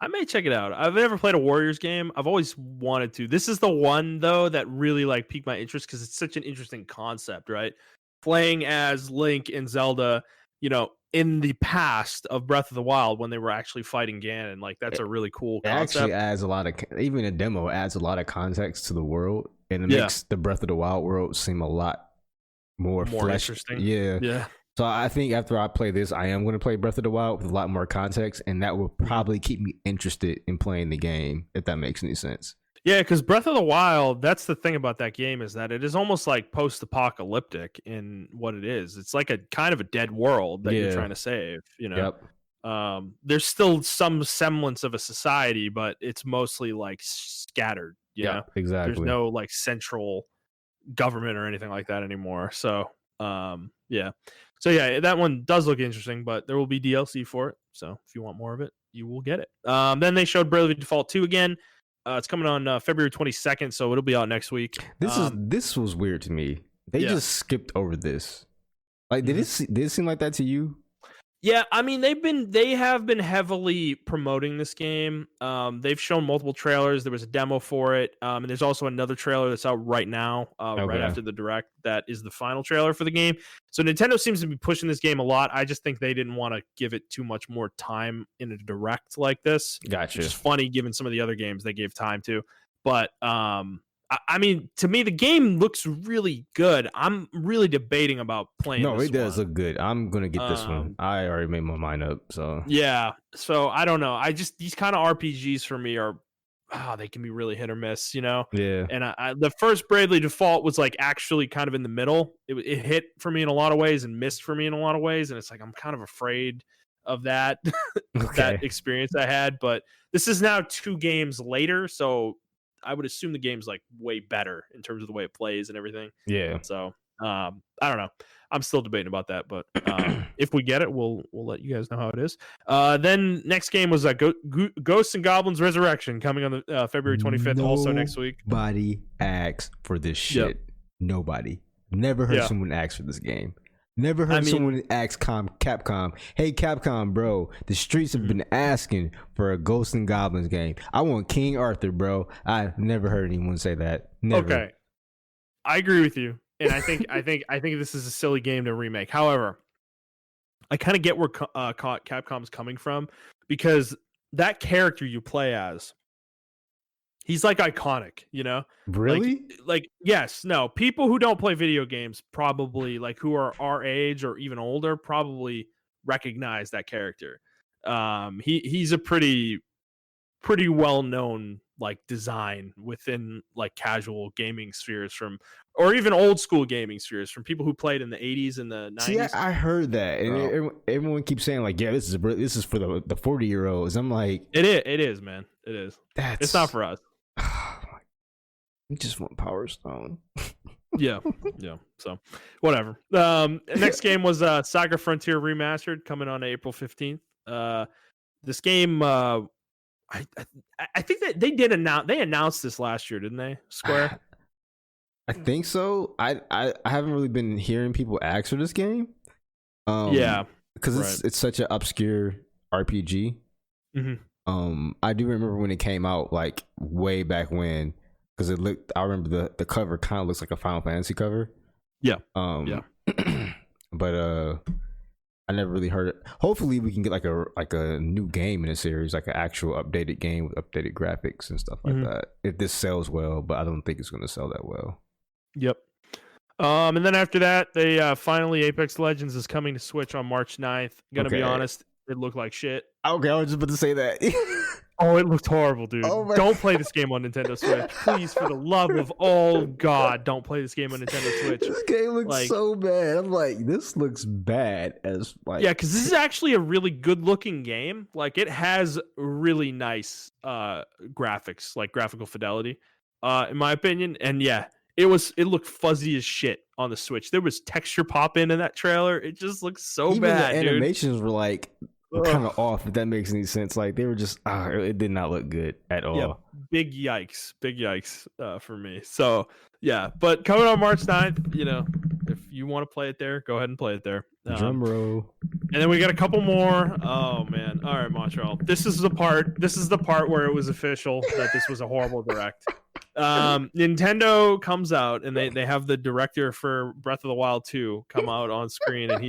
I may check it out. I've never played a Warriors game. I've always wanted to. This is the one though that really like piqued my interest because it's such an interesting concept, right? Playing as Link and Zelda, in the past of Breath of the Wild when they were actually fighting Ganon. Like that's a really cool concept.
It actually adds a lot of, even a demo adds a lot of context to the world, and it makes the Breath of the Wild world seem a lot more
interesting.
Yeah. So I think after I play this, I am going to play Breath of the Wild with a lot more context, and that will probably keep me interested in playing the game, if that makes any sense.
Yeah, because Breath of the Wild, that's the thing about that game is that it is almost like post-apocalyptic in what it is. It's like a kind of a dead world that you're
Yeah.
trying to save, you know.
Yep.
There's still some semblance of a society, but it's mostly like scattered, you know.
Yep.
There's
Exactly.
no like central government or anything like that anymore. So, yeah. So yeah, that one does look interesting, but there will be DLC for it. So if you want more of it, you will get it. Then they showed Bravely Default 2 again. It's coming on February 22nd, so it'll be out next week.
This was weird to me. They
Yeah.
just skipped over this. Like, did it seem like that to you?
Yeah, I mean they have been heavily promoting this game. They've shown multiple trailers. There was a demo for it, and there's also another trailer that's out right now, right
Okay.
after the direct. That is the final trailer for the game. So Nintendo seems to be pushing this game a lot. I just think they didn't want to give it too much more time in a direct like this.
Gotcha.
Which is funny given some of the other games they gave time to. But I mean, to me, the game looks really good. I'm really debating about playing.
No,
this
it does
one.
look good. I'm gonna get this one. I already made my mind up. So
yeah, so I don't know. I just these kind of RPGs for me are, they can be really hit or miss, you know.
yeah,
And I the first Bravely Default was like actually kind of in the middle. It hit for me in a lot of ways and missed for me in a lot of ways, and it's like I'm kind of afraid of that that experience I had. But this is now 2 games later, so I would assume the game's like way better in terms of the way it plays and everything.
Yeah.
So I don't know. I'm still debating about that, but if we get it, we'll let you guys know how it is. Then next game was Ghosts and Goblins Resurrection coming on the February 25th, also next week.
Nobody asked for this shit.
Yep.
Nobody. Never heard someone ask for this game. Never heard someone ask Capcom, hey Capcom, bro, the streets have been asking for a Ghosts and Goblins game. I want King Arthur, bro. I never heard anyone say that. Never.
Okay, I agree with you, and I think this is a silly game to remake. However, I kind of get where Capcom's coming from because that character you play as, he's like iconic, you know?
Really?
Like yes, no. People who don't play video games probably like who are our age or even older probably recognize that character. He's a pretty well-known like design within like casual gaming spheres or even old school gaming spheres from people who played in the 80s and the 90s.
See, I heard that, and everyone keeps saying like, "Yeah, this is for the 40-year-olds." I'm like,
it is, man. It is. It's not for us.
We just want Power Stone.
yeah. So, whatever. Next game was Saga Frontier Remastered coming on April 15th. This game, I think that they announced this last year, didn't they? Square.
I think so. I haven't really been hearing people ask for this game. Because it's such an obscure RPG.
Mm-hmm.
I do remember when it came out, like way back when, because it looked. I remember the cover kind of looks like a Final Fantasy cover.
Yeah.
But I never really heard it. Hopefully, we can get like a new game in a series, like an actual updated game with updated graphics and stuff like that. If this sells well, but I don't think it's going to sell that well.
Yep. And then after that, they finally Apex Legends is coming to Switch on March 9th. Gonna be honest, it looked like shit.
Okay, I was just about to say that.
Oh, it looked horrible, dude. Don't play this game on Nintendo Switch. Please, for the love of God, don't play this game on Nintendo Switch.
This game looks so bad. I'm like, this looks bad as like.
Yeah, because this is actually a really good looking game. Like it has really nice graphics, like graphical fidelity, in my opinion. And yeah, it looked fuzzy as shit on the Switch. There was texture pop in that trailer. It just looks so
even
bad.
The animations
dude.
were like kind of off, if that makes any sense. Like they were just it did not look good at all.
Yeah, big yikes for me. So yeah, but coming on March 9th, you know, if you want to play it there, go ahead and play it there.
Drum roll.
And then we got a couple more. Oh man. All right, Montreal. This is the part where it was official that this was a horrible direct. Nintendo comes out and they have the director for Breath of the Wild 2 come out on screen, and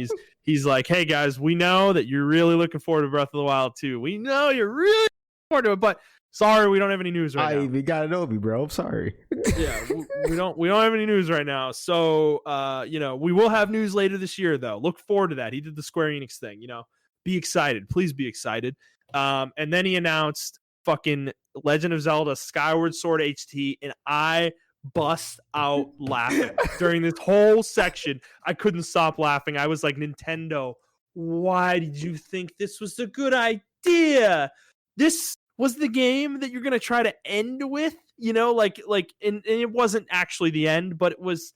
he's like, hey guys, we know that you're really looking forward to Breath of the Wild 2. We know you're really looking forward to it, but sorry, we don't have any news right now.
I even got it over, bro. I'm sorry.
Yeah, we don't have any news right now. So you know, we will have news later this year though. Look forward to that. He did the Square Enix thing, you know. Be excited. Please be excited. And then he announced fucking Legend of Zelda Skyward Sword HT, and I bust out laughing during this whole section. I couldn't stop laughing. I was like, Nintendo, why did you think this was a good idea? This was the game that you're gonna try to end with, and it wasn't actually the end, but it was.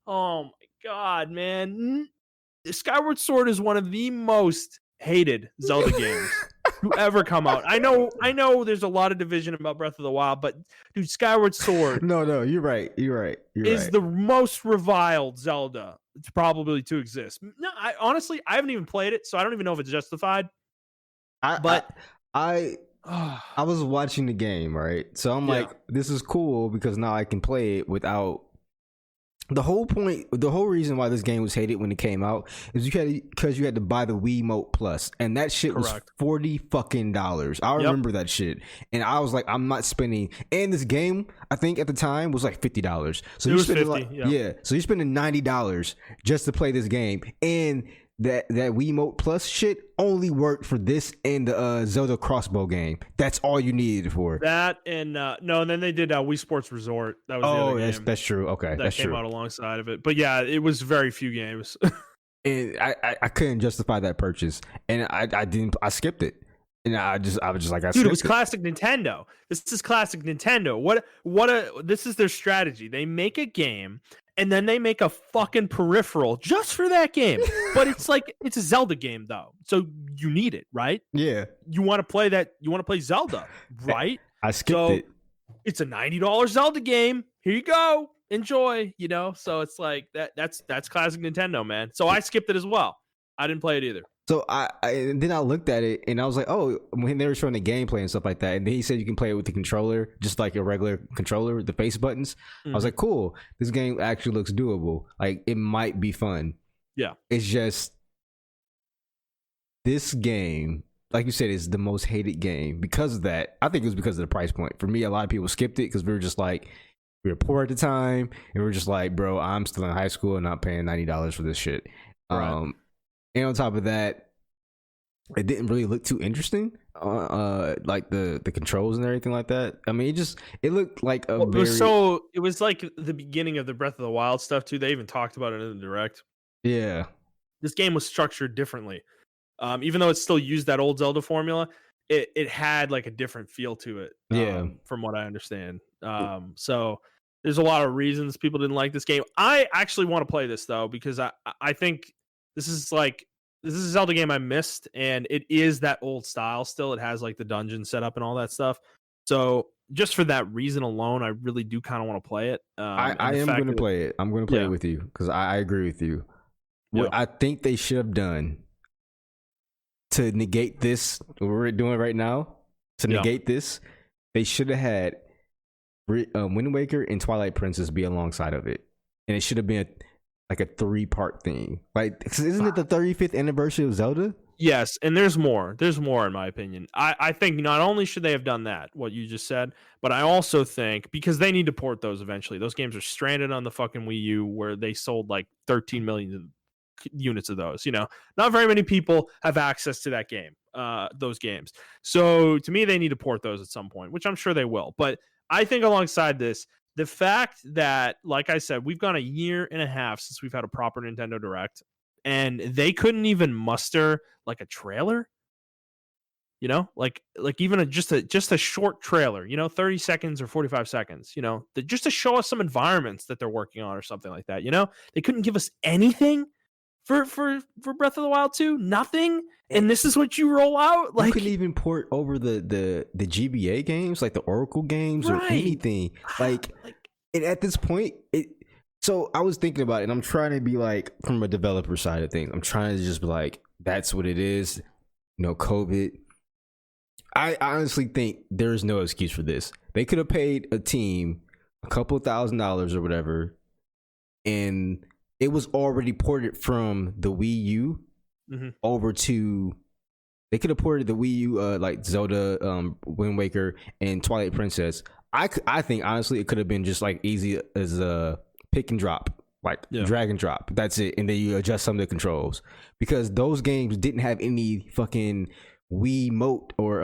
Oh my god, man! Skyward Sword is one of the most hated Zelda games to ever come out. I know there's a lot of division about Breath of the Wild, but dude, Skyward Sword
No, you're right.
is the most reviled Zelda probably to exist. No, I honestly haven't even played it, so I don't even know if it's justified.
I was watching the game, right? So I'm like, this is cool because now I can play it without. The whole reason why this game was hated when it came out is because you had to buy the Wiimote Plus, and that shit was $40. I remember that shit, and I was like, I'm not spending. And this game, I think at the time was like $50. So you're spending so you're spending $90 just to play this game, and that Wiimote Plus shit only worked for this and the Zelda Crossbow game. That's all you needed it for.
That and and then they did Wii Sports Resort. That was the other game.
That's true. Okay,
that came out alongside of it. But yeah, it was very few games.
And I couldn't justify that purchase, and I skipped it. And I was just like,
dude, it was classic Nintendo. This is classic Nintendo. This is their strategy. They make a game and then they make a fucking peripheral just for that game. But it's a Zelda game though. So you need it, right?
Yeah.
You want to play that, you want to play Zelda, right?
I skipped it.
It's a $90 Zelda game. Here you go. Enjoy, So it's like that's classic Nintendo, man. So I skipped it as well. I didn't play it either.
So and then I looked at it and I was like, oh, when they were showing the gameplay and stuff like that, and then he said you can play it with the controller, just like a regular controller, the face buttons. I was like, cool. This game actually looks doable. Like, it might be fun.
Yeah.
It's just this game, like you said, is the most hated game because of that. I think it was because of the price point. For me, a lot of people skipped it because we were poor at the time, and we were just like, bro, I'm still in high school and not paying $90 for this shit. Right. And on top of that, it didn't really look too interesting, like the controls and everything like that. I mean, it looked like it
was like the beginning of the Breath of the Wild stuff too. They even talked about it in the direct.
Yeah,
this game was structured differently. Even though it still used that old Zelda formula, it had like a different feel to it. From what I understand. So there's a lot of reasons people didn't like this game. I actually want to play this though because I think this is a Zelda game I missed, and it is that old style still. It has like the dungeon set up and all that stuff. So just for that reason alone, I really do kind of want to play it.
I am going to play it. I'm going to play it with you because I agree with you. What I think they should have done to negate this, what we're doing right now, this, they should have had Wind Waker and Twilight Princess be alongside of it. And it should have been like a 3-part thing. Like, isn't it the 35th anniversary of Zelda?
Yes, and there's more. There's more, in my opinion. I think not only should they have done that, what you just said, but I also think, because they need to port those eventually. Those games are stranded on the fucking Wii U, where they sold like 13 million units of those. Not very many people have access to that game, those games. So to me, they need to port those at some point, which I'm sure they will. But I think alongside this, the fact that, like I said, we've gone a year and a half since we've had a proper Nintendo Direct, and they couldn't even muster like a trailer, like even just a short trailer, 30 seconds or 45 seconds, just to show us some environments that they're working on or something like that. They couldn't give us anything for Breath of the Wild 2, nothing. And this is what you roll out. Like,
you couldn't even port over the GBA games, like the Oracle games, or anything. Like, and at this point, so I was thinking about it, and I'm trying to be like, from a developer side of things, I'm trying to just be like, that's what it is. COVID. I honestly think there's no excuse for this. They could have paid a team a couple $1,000s or whatever, and it was already ported from the Wii U over to. They could have ported the Wii U, like Zelda, Wind Waker, and Twilight Princess. I think honestly it could have been just like easy as a pick and drop, like drag and drop. That's it, and then you adjust some of the controls, because those games didn't have any fucking Wiimote or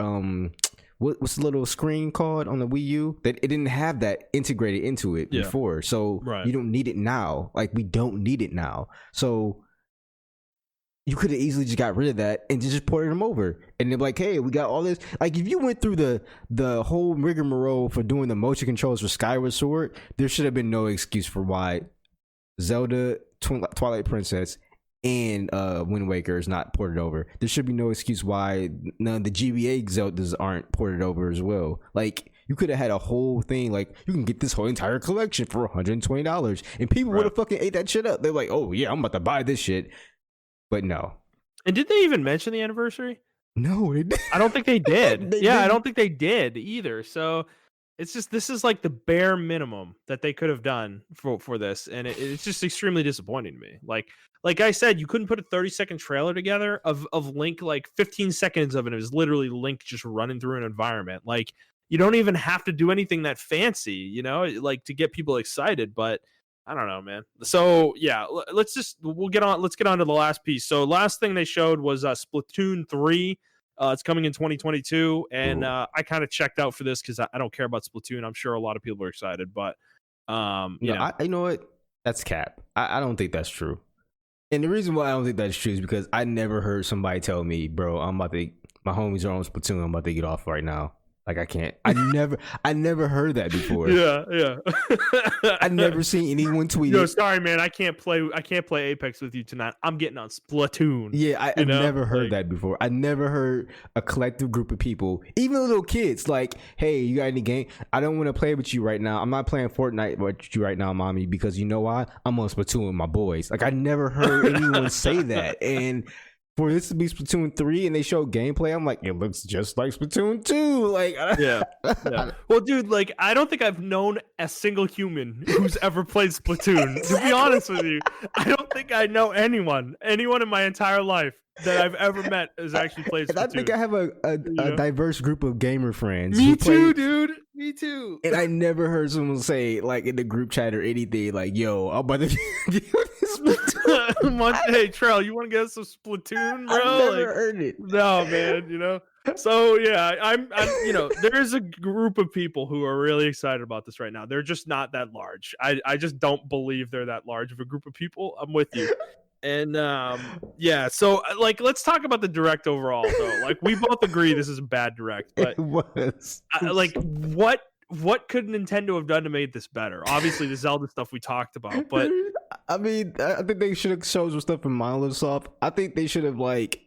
what's the little screen called on the Wii U? That it didn't have that integrated into it before, so you don't need it now. Like, we don't need it now, so you could have easily just got rid of that and just ported them over, and they're like, hey, we got all this. Like, if you went through the whole rigmarole for doing the motion controls for Skyward Sword, there should have been no excuse for why Zelda, Twilight Princess, and Wind Waker is not ported over. There should be no excuse why none of the GBA Zeldas aren't ported over as well. Like, you could have had a whole thing, like, you can get this whole entire collection for $120, and people would have fucking ate that shit up. They're like, oh yeah, I'm about to buy this shit. But no.
And did they even mention the anniversary?
No,
I don't think they did. I don't think they did either. So it's just, this is like the bare minimum that they could have done for this, and it's just extremely disappointing to me. Like I said, you couldn't put a 30-second trailer together of Link. Like 15 seconds of it is literally Link just running through an environment. Like, you don't even have to do anything that fancy, you know, like, to get people excited. But I don't know, man. So yeah, let's get on to the last piece. So last thing they showed was Splatoon 3. It's coming in 2022, and I kind of checked out for this because I don't care about Splatoon. I'm sure a lot of people are excited, but
you know what? That's cap. I don't think that's true. And the reason why I don't think that's true is because I never heard somebody tell me, bro, my homies are on Splatoon, I'm about to get off right now. Like, I can't. I never heard that before.
Yeah.
I never seen anyone tweet.
Yo, sorry, man. I can't play Apex with you tonight. I'm getting on Splatoon.
Yeah, I never heard that before. I never heard a collective group of people, even little kids, like, hey, you got any game? I don't want to play with you right now. I'm not playing Fortnite with you right now, mommy, because you know why? I'm on Splatoon with my boys. Like, I never heard anyone say that. And for this to be Splatoon 3 and they show gameplay, I'm like, it looks just like Splatoon 2. Like,
yeah. Well, dude, like, I don't think I've known a single human who's ever played Splatoon. To be honest with you, I don't think I know anyone in my entire life that I've ever met has actually played Splatoon.
And I think I have a diverse group of gamer friends.
Me too, dude. Me too.
And I never heard someone say, like, in the group chat or anything, like, yo, I'm about to get this Splatoon.
Hey, Trell, you want to get us some Splatoon, bro?
I've never heard it.
No, man, you know? So, yeah, I'm you know, there's a group of people who are really excited about this right now. They're just not that large. I just don't believe they're that large of a group of people. I'm with you. And yeah, so like, let's talk about the direct overall though. Like, we both agree this is a bad direct, but
it was
like, what could Nintendo have done to make this better? Obviously the Zelda stuff we talked about, but
I mean, I think they should have showed some stuff from Monolith Soft. I think they should have, like,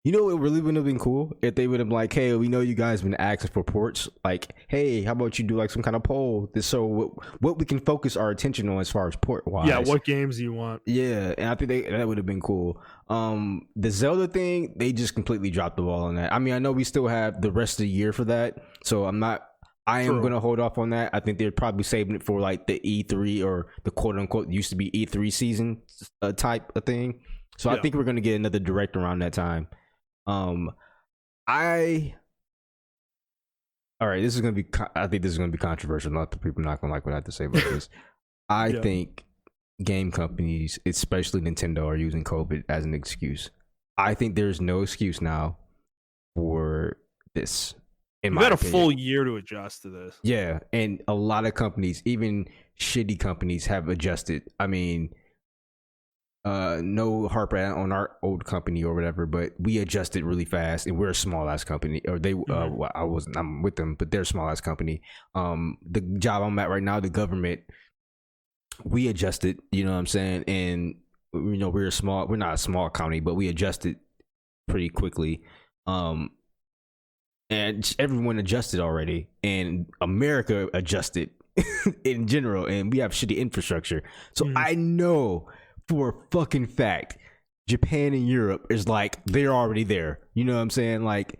you know, it really would have been cool if they would have, like, hey, we know you guys been asking for ports. Like, hey, how about you do like some kind of poll so what we can focus our attention on as far as port wise.
Yeah, what games do you want?
Yeah, and I think that would have been cool. The Zelda thing, they just completely dropped the ball on that. I mean, I know we still have the rest of the year for that, so I am going to hold off on that. I think they're probably saving it for like the E3 or the quote unquote used to be E3 season type of thing. So yeah. I think we're going to get another direct around that time. All right, this is going to be, I think this is going to be controversial. Not that people not going to like what I have to say about this. I think game companies, especially Nintendo, are using COVID as an excuse. I think there's no excuse now for this.
You've had a full year to adjust to this.
Yeah, and a lot of companies, even shitty companies, have adjusted. I mean, no harp on our old company or whatever, but we adjusted really fast, and we're a small ass company. Or they, I'm with them, but they're a small ass company. The job I'm at right now, the government, we adjusted. You know what I'm saying? And you know, we're not a small county, but we adjusted pretty quickly. And everyone adjusted already, and America adjusted in general, and we have shitty infrastructure. So I know for a fucking fact, Japan and Europe is like, they're already there. You know what I'm saying? Like,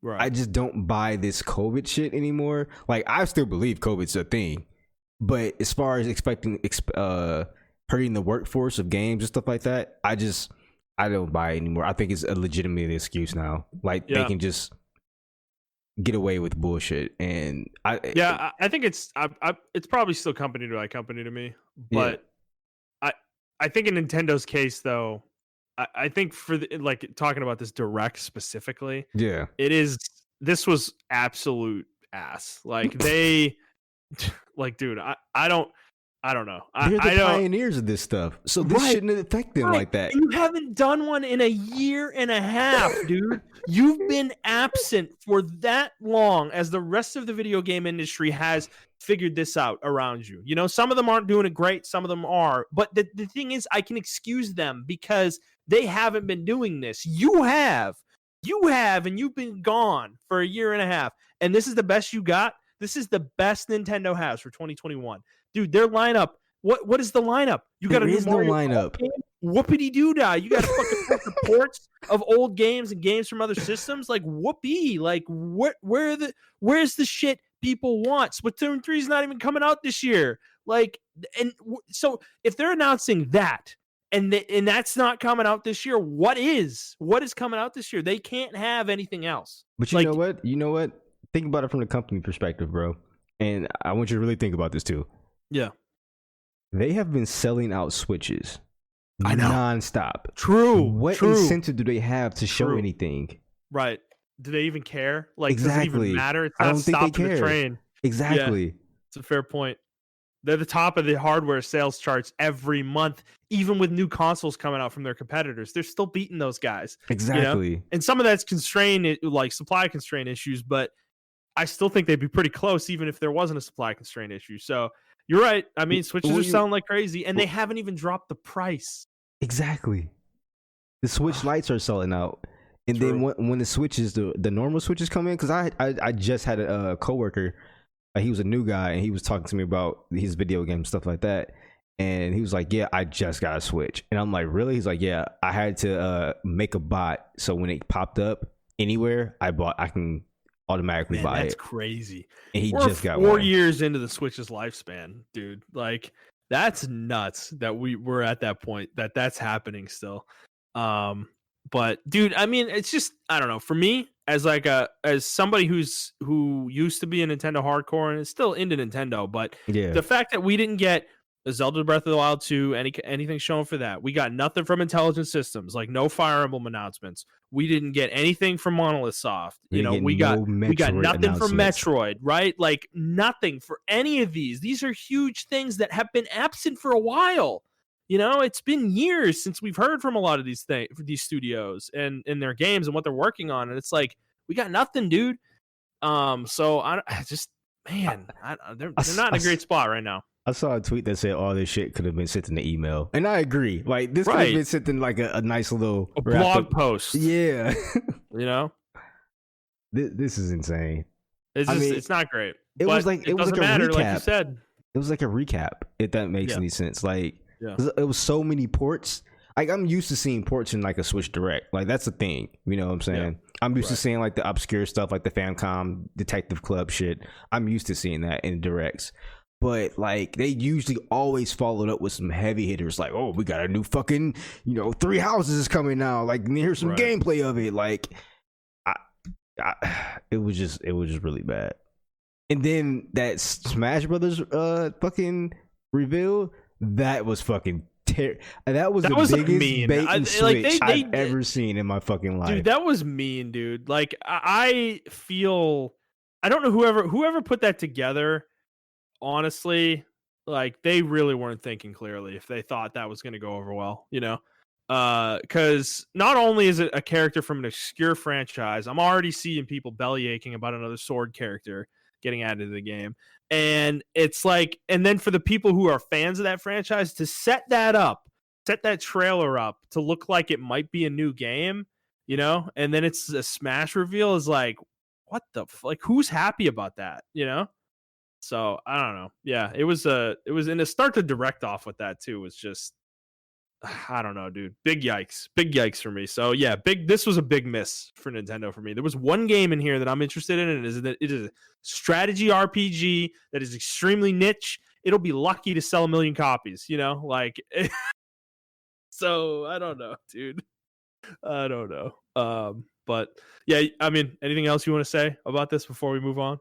right. I just don't buy this COVID shit anymore. Like, I still believe COVID's a thing, but as far as hurting the workforce of games and stuff like that, I don't buy it anymore. I think it's a legitimate excuse now. Like, they can just get away with bullshit. And I think it's probably still company to me, but I think in Nintendo's case though, I think for like talking about this direct specifically, it is
this was absolute ass. Like they, like, dude, I don't know.
They're the
I don't.
pioneers of this stuff, so this shouldn't affect them like that.
You haven't done one in a year and a half, dude. You've been absent for that long as the rest of the video game industry has figured this out around you. You know, some of them aren't doing it great, some of them are. But the thing is, I can excuse them because they haven't been doing this. You have, and you've been gone for a year and a half. And this is the best you got. This is the best Nintendo has for 2021. Dude, their lineup. What is the lineup? You got a new Mario
lineup.
Whoopity doo dah. You got fucking reports of old games and games from other systems. Like whoopee. Like where's the shit people want? Splatoon 3 is not even coming out this year. Like, and so if they're announcing that and that's not coming out this year, what is coming out this year? They can't have anything else.
But you know what? Think about it from the company perspective, bro. And I want you to really think about this too.
Yeah.
They have been selling out Switches.
I know.
Nonstop.
True.
What incentive do they have to show anything?
Right. Do they even care? Like,
exactly.
Does it even matter? It's not stopping the train.
Exactly.
Yeah, it's a fair point. They're the top of the hardware sales charts every month, even with new consoles coming out from their competitors. They're still beating those guys.
Exactly.
You know? And some of that's constrained, like supply constraint issues, but I still think they'd be pretty close, even if there wasn't a supply constraint issue. So you're right. I mean, Switches are selling like crazy, and they haven't even dropped the price.
Exactly. The Switch Lights are selling out. And then when the Switches, the normal Switches come in, because I just had a coworker, he was a new guy, and he was talking to me about his video game stuff like that. And he was like, yeah, I just got a Switch. And I'm like, really? He's like, yeah, I had to make a bot. So when it popped up anywhere, I can automatically buy it.
That's crazy.
And we're just got
4 years into the Switch's lifespan, dude. Like, that's nuts that we're at that point that's happening still. But dude, I mean, it's just, I don't know, for me as somebody who used to be a Nintendo hardcore and is still into Nintendo, but the fact that we didn't get a Zelda Breath of the Wild 2, anything shown for that. We got nothing from Intelligent Systems, like no Fire Emblem announcements. We didn't get anything from Monolith Soft. You know, we got nothing from Metroid, right? Like nothing for any of these. These are huge things that have been absent for a while. You know, it's been years since we've heard from a lot of these studios and their games and what they're working on, and it's like we got nothing, dude. So they're not in a great spot right now.
I saw a tweet that said all this shit could have been sent in the email, and I agree. Like this could have been sent in like a nice little
blog post.
Yeah,
you know,
this is insane.
It's not great.
It was like a recap.
Like you said,
it was like a recap. If that makes any sense, like it was so many ports. Like I'm used to seeing ports in like a Switch Direct. Like that's a thing. You know what I'm saying? Yeah. I'm used to seeing like the obscure stuff, like the Famicom Detective Club shit. I'm used to seeing that in directs. But like they usually always followed up with some heavy hitters, like, oh, we got a new fucking, Three Houses is coming now. Like, here's some gameplay of it. Like, it was just really bad. And then that Smash Brothers fucking reveal, that was fucking that was the biggest
mean.
Bait and switch I've ever seen in my fucking life.
Dude, that was mean, dude. Like I feel, I don't know whoever put that together. Honestly, like they really weren't thinking clearly if they thought that was going to go over well, because not only is it a character from an obscure franchise, I'm already seeing people belly aching about another sword character getting added to the game. And it's like, and then for the people who are fans of that franchise to set that trailer up to look like it might be a new game, and then it's a Smash reveal is like, what the like, who's happy about that, So I don't know. Yeah, it was and to start the direct off with that too was just, I don't know, dude. Big yikes for me. So yeah, this was a big miss for Nintendo for me. There was one game in here that I'm interested in, and it is a strategy RPG that is extremely niche. It'll be lucky to sell 1 million copies, like. So I don't know, dude. I don't know. But yeah, I mean, anything else you want to say about this before we move on?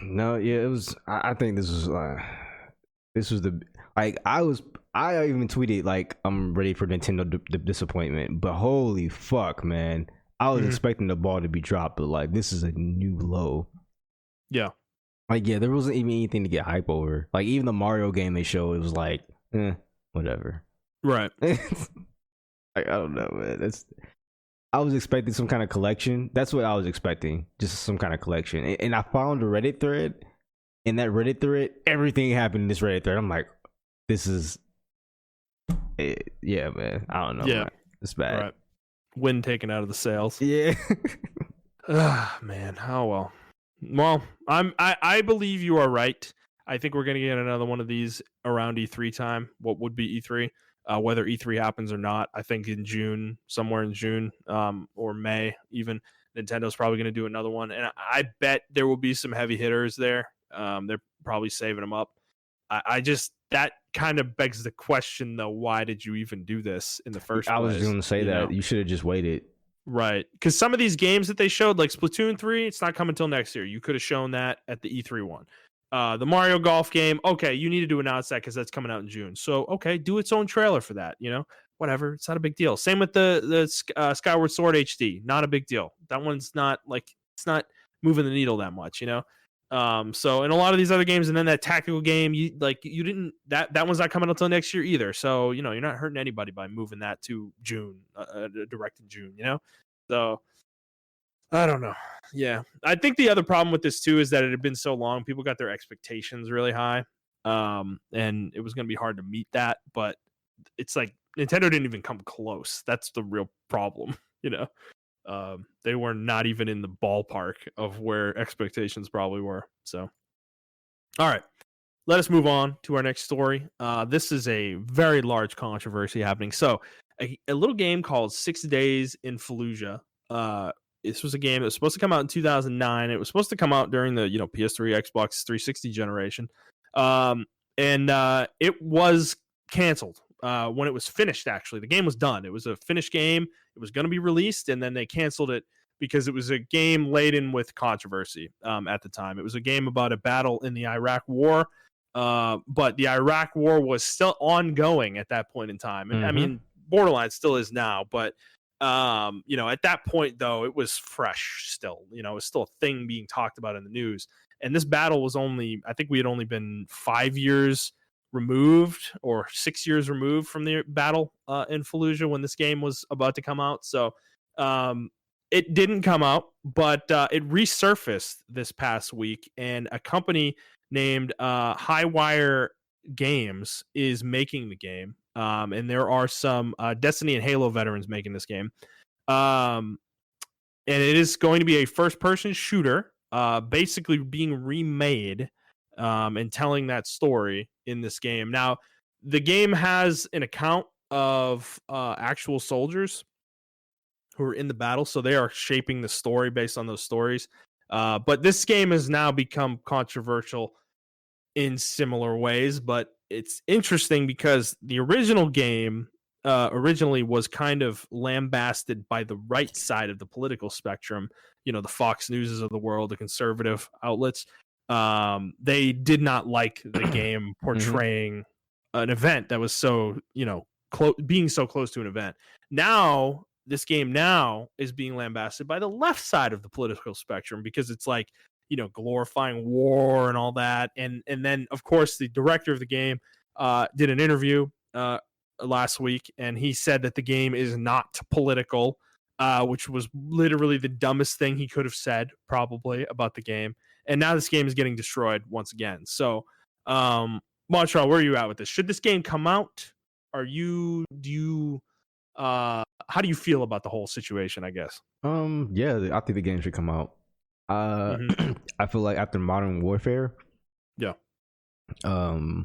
No, yeah, it was. I think this was the like I even tweeted like I'm ready for Nintendo disappointment, but holy fuck, man, I was
Mhm.
expecting the ball to be dropped, but like this is a new low.
Yeah.
Like, yeah, there wasn't even anything to get hype over. Like, even the Mario game they showed, it was like, whatever.
Right.
Like, I don't know, man. I was expecting some kind of collection. That's what I was expecting, just some kind of collection. And I found a Reddit thread. In that Reddit thread, everything happened in this Reddit thread. I'm like, this is, yeah, man. I don't know,
Yeah.
man. It's bad.
Right. Wind taken out of the sails.
Yeah.
Man. Oh well. Well, I believe you are right. I think we're gonna get another one of these around E3 time. What would be E3? Whether E3 happens or not, I think in June, somewhere in June, or May, even Nintendo's probably gonna do another one, and I bet there will be some heavy hitters there. They're probably saving them up. I just that kind of begs the question though. Why did you even do this in the first place?
I was going to say that you should have just waited.
Right. Because some of these games that they showed, like Splatoon 3, it's not coming until next year. You could have shown that at the E3 one. The Mario Golf game, okay, you needed to announce that because that's coming out in June. So, okay, do its own trailer for that, whatever. It's not a big deal. Same with the Skyward Sword HD. Not a big deal. That one's not, it's not moving the needle that much, So, in a lot of these other games, and then that tactical game, that one's not coming until next year either. So, you're not hurting anybody by moving that to June, direct in June, So, I don't know. Yeah. I think the other problem with this too is that it had been so long, people got their expectations really high. And it was going to be hard to meet that, but it's like Nintendo didn't even come close. That's the real problem, They were not even in the ballpark of where expectations probably were. So, all right, let us move on to our next story. This is a very large controversy happening. So, a little game called 6 Days in Fallujah. This was a game that was supposed to come out in 2009. It was supposed to come out during the PS3, Xbox 360 generation, and it was canceled when it was finished. Actually, the game was done. It was a finished game. It was going to be released, and then they canceled it because it was a game laden with controversy at the time. It was a game about a battle in the Iraq War, but the Iraq War was still ongoing at that point in time. And I mean, borderline still is now, but at that point though, it was fresh still. It was still a thing being talked about in the news. And this battle was I think we had only been 5 years removed or 6 years removed from the battle in Fallujah when this game was about to come out. So it didn't come out, but it resurfaced this past week, and a company named Highwire Games is making the game. And there are some Destiny and Halo veterans making this game. And it is going to be a first-person shooter, basically being remade and telling that story in this game. Now, the game has an account of actual soldiers who are in the battle, so they are shaping the story based on those stories. But this game has now become controversial in similar ways, but it's interesting because the original game originally was kind of lambasted by the right side of the political spectrum. The Fox Newses of the world, the conservative outlets. They did not like the game portraying an event that was so, being so close to an event. Now, this game now is being lambasted by the left side of the political spectrum because it's like, glorifying war and all that. And then, of course, the director of the game did an interview last week, and he said that the game is not political, which was literally the dumbest thing he could have said probably about the game. And now this game is getting destroyed once again. So, Montreal, where are you at with this? Should this game come out? How do you feel about the whole situation, I guess?
Yeah, I think the game should come out. I feel like after Modern Warfare, I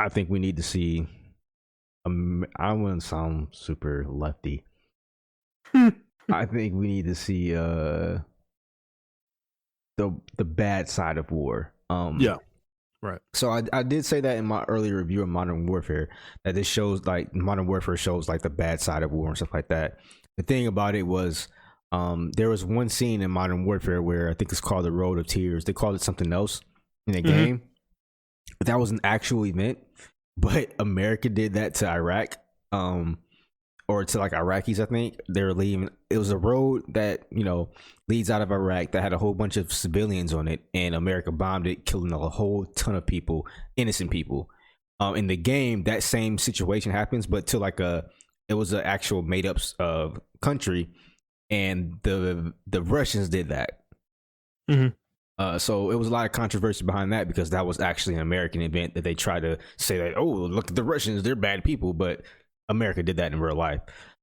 think we need to see I wouldn't sound super lefty. I think we need to see the bad side of war.
Right.
So I did say that in my earlier review of Modern Warfare, that this shows like Modern Warfare shows like the bad side of war and stuff like that. The thing about it was there was one scene in Modern Warfare where I think it's called the Road of Tears. They called it something else in the game. That was an actual event, but America did that to Iraq. or to like Iraqis. I think they were leaving. It was a road that leads out of Iraq that had a whole bunch of civilians on it, and America bombed it, killing a whole ton of people, innocent people. In the game, that same situation happens, but to like it was an actual made up country, and the Russians did that. So it was a lot of controversy behind that because that was actually an American event that they tried to say that, oh, look at the Russians, they're bad people, but America did that in real life.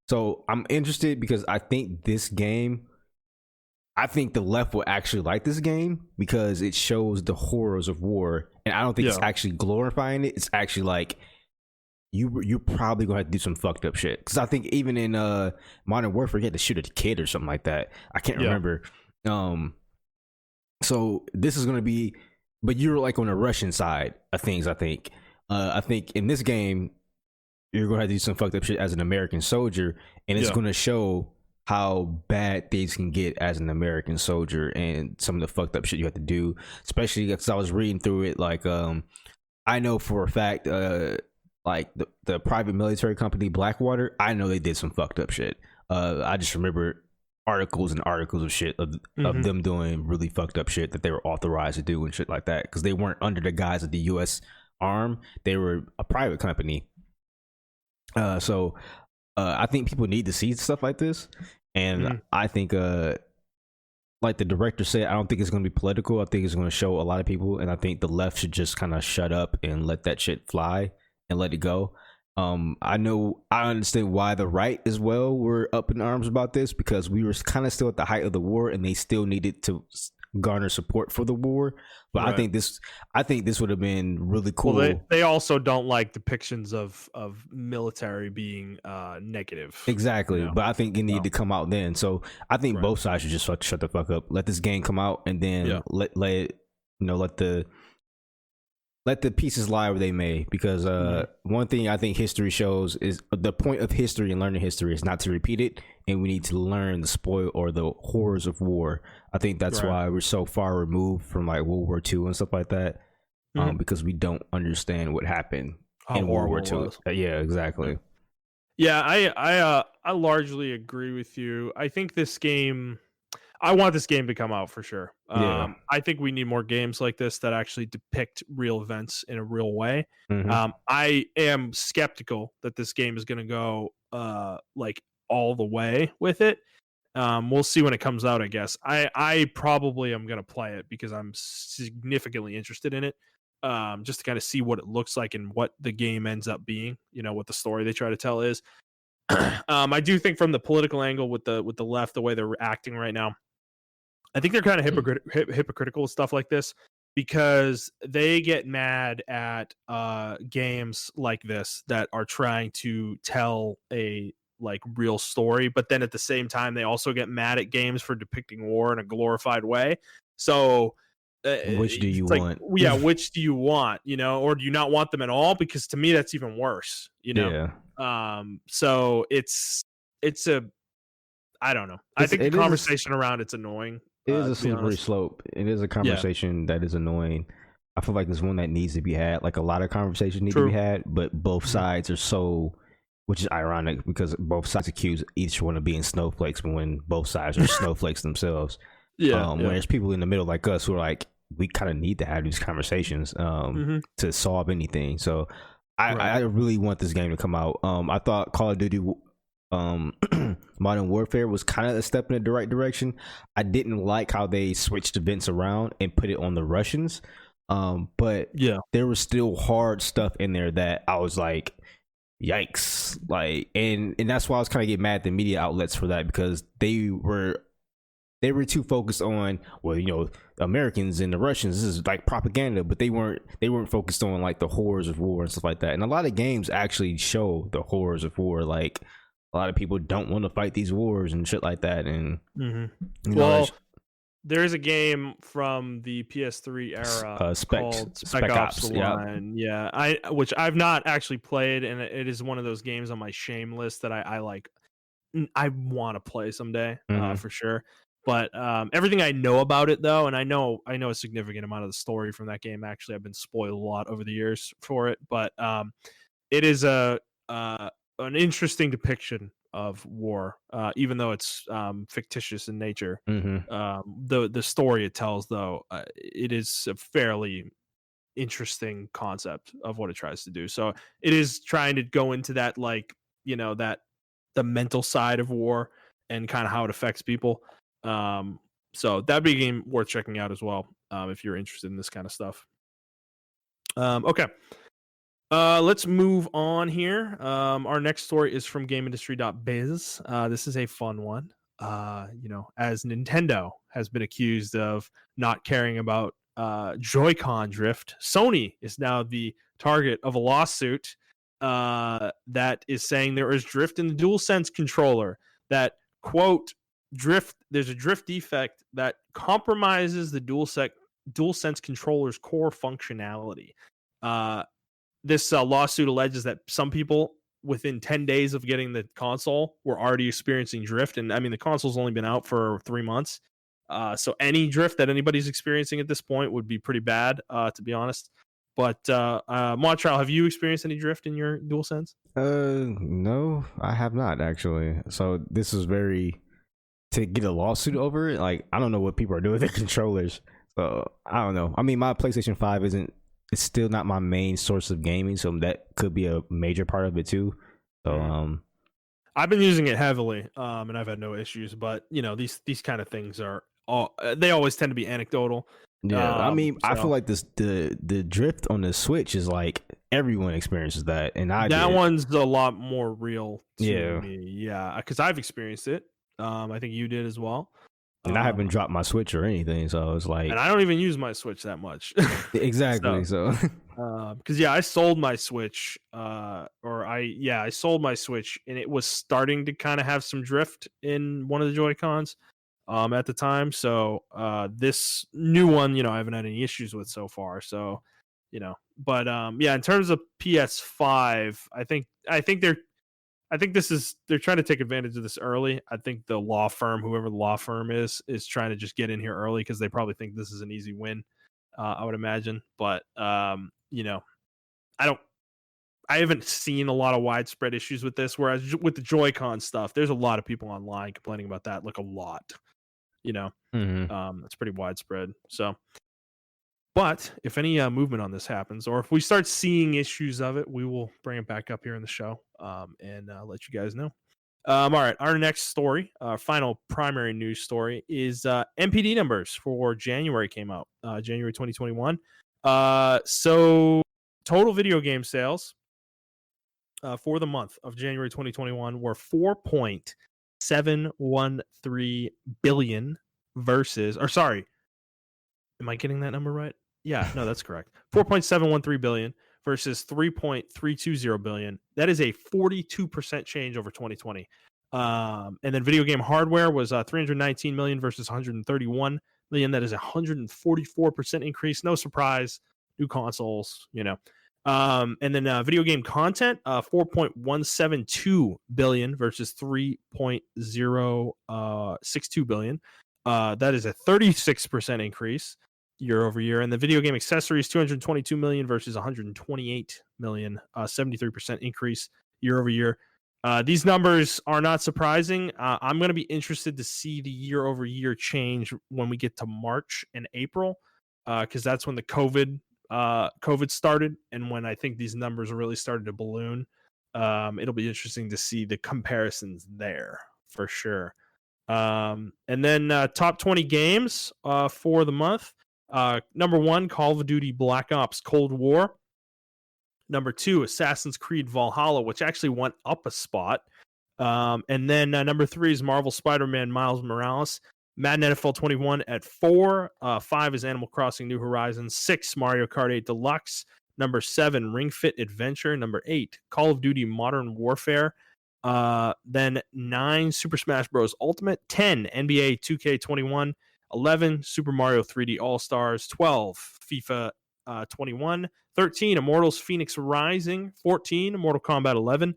So I'm interested because I think the left will actually like this game because it shows the horrors of war, and I don't think it's actually glorifying it. It's actually like you're probably gonna have to do some fucked up shit. Because I think even in Modern Warfare, you had to shoot a kid or something like that. I can't remember. So this is gonna be, but you're like on the Russian side of things. I think in this game you're gonna have to do some fucked up shit as an American soldier, and it's gonna show how bad things can get as an American soldier and some of the fucked up shit you have to do. Especially because I was reading through it, like I know for a fact, like the private military company Blackwater, I know they did some fucked up shit. I just remember articles and articles of shit of them doing really fucked up shit that they were authorized to do and shit like that, because they weren't under the guise of the U.S. arm. They were a private company. So I think people need to see stuff like this, and I think like the director said, I don't think it's going to be political. I think it's going to show a lot of people, and I think the left should just kind of shut up and let that shit fly and let it go. I understand why the right as well were up in arms about this, because we were kind of still at the height of the war and they still needed to garner support for the war. But right. I think this would have been really cool.
Well, they also don't like depictions of military being negative.
Exactly. But I think it needed to come out then. So I think both sides should just shut the fuck up. Let this game come out, and then let the pieces lie where they may, because one thing I think history shows is the point of history and learning history is not to repeat it, and we need to learn the spoil or the horrors of war. I think that's why we're so far removed from like World War II and stuff like that, because we don't understand what happened in World War II. Yeah, exactly.
Yeah, I largely agree with you. I think this game, I want this game to come out for sure. I think we need more games like this that actually depict real events in a real way. I am skeptical that this game is going to go like all the way with it. We'll see when it comes out, I guess. I probably am going to play it because I'm significantly interested in it, just to kind of see what it looks like and what the game ends up being, what the story they try to tell is. I do think from the political angle with the left, the way they're acting right now, I think they're kind of hypocritical with stuff like this, because they get mad at games like this that are trying to tell a like real story, but then at the same time they also get mad at games for depicting war in a glorified way. So
which do you want?
Yeah, which do you want? Or do you not want them at all? Because to me that's even worse. So it's a, I don't know. I think the conversation around it's annoying.
It is a slippery slope. It is a conversation that is annoying. I feel like there's one that needs to be had. Like a lot of conversations need to be had, but both sides are so, which is ironic because both sides accuse each one of being snowflakes when both sides are snowflakes themselves. When there's people in the middle like us who are like, we kind of need to have these conversations to solve anything. So I really want this game to come out. I thought Call of Duty Modern Warfare was kind of a step in the right direction. I didn't like how they switched events around and put it on the Russians, but there was still hard stuff in there that I was like, yikes. Like, and that's why I was kind of getting mad at the media outlets for that, because they were too focused on, well, Americans and the Russians, this is like propaganda, but they weren't focused on like the horrors of war and stuff like that. And a lot of games actually show the horrors of war. Like, a lot of people don't want to fight these wars and shit like that. And
there's a game from the PS3 era called Spec Ops The Line. Yeah, which I've not actually played, and it is one of those games on my shame list that I like. I want to play someday for sure. But everything I know about it, though, and I know a significant amount of the story from that game. Actually, I've been spoiled a lot over the years for it, but it is a an interesting depiction of war, even though it's fictitious in nature. The story it tells, though, it is a fairly interesting concept of what it tries to do. So it is trying to go into that, like, that the mental side of war and kind of how it affects people. So that'd be a game worth checking out as well, if you're interested in this kind of stuff. Okay. Let's move on here. Our next story is from GameIndustry.biz. This is a fun one. As Nintendo has been accused of not caring about Joy-Con drift, Sony is now the target of a lawsuit that is saying there is drift in the DualSense controller. That, quote, there's a drift defect that compromises the DualSense controller's core functionality. This lawsuit alleges that some people within 10 days of getting the console were already experiencing drift. And I mean, the console's only been out for 3 months. So any drift that anybody's experiencing at this point would be pretty bad, to be honest. But Montrell, have you experienced any drift in your DualSense?
No, I have not actually. So this is to get a lawsuit over it. Like, I don't know what people are doing with their controllers. So I don't know. I mean, my PlayStation 5 it's still not my main source of gaming, so that could be a major part of it too. So
I've been using it heavily, and I've had no issues. But these kind of things they always tend to be anecdotal.
Yeah, I mean, I feel like the drift on the Switch is like everyone experiences that, and
one's a lot more real to
me.
Yeah, because I've experienced it. I think you did as well.
And I haven't dropped my Switch or anything, so it's like,
and I don't even use my Switch that much.
Exactly. So
because I sold my Switch, I sold my Switch, and it was starting to kind of have some drift in one of the Joy-Cons at the time. So this new one, I haven't had any issues with so far. So but in terms of PS5, I think they're trying to take advantage of this early. I think the law firm, whoever the law firm is trying to just get in here early because they probably think this is an easy win. I would imagine, but I haven't seen a lot of widespread issues with this. Whereas with the Joy-Con stuff, there's a lot of people online complaining about that, like a lot. It's pretty widespread. So, but if any movement on this happens, or if we start seeing issues of it, we will bring it back up here in the show and let you guys know. All right, our next story, our final primary news story, is NPD numbers for January came out, January 2021. So total video game sales for the month of January 2021 were 4.713 billion versus, or sorry, am I getting that number right? Yeah, no, that's correct. 4.713 billion versus 3.320 billion. That is a 42% change over 2020. And then video game hardware was 319 million versus 131 million. That is a 144% increase. No surprise. New consoles, And then video game content, 4.172 billion versus 3.062 billion. That is a 36% increase year over year. And the video game accessories, 222 million versus 128 million, 73% increase year over year. These numbers are not surprising. I'm going to be interested to see the year over year change when we get to March and April, because that's when the COVID started, and when I think these numbers really started to balloon. It'll be interesting to see the comparisons there for sure. And then top 20 games for the month. Number 1, Call of Duty Black Ops Cold War. Number 2, Assassin's Creed Valhalla, which actually went up a spot. And then number 3 is Marvel Spider-Man Miles Morales. Madden NFL 21 at 4. 5 is Animal Crossing New Horizons. 6, Mario Kart 8 Deluxe. Number 7, Ring Fit Adventure. Number 8, Call of Duty Modern Warfare. Then 9, Super Smash Bros. Ultimate. 10, NBA 2K21. 11, Super Mario 3D All-Stars. 12, FIFA 21. 13, Immortals Phoenix Rising. 14, Mortal Kombat 11.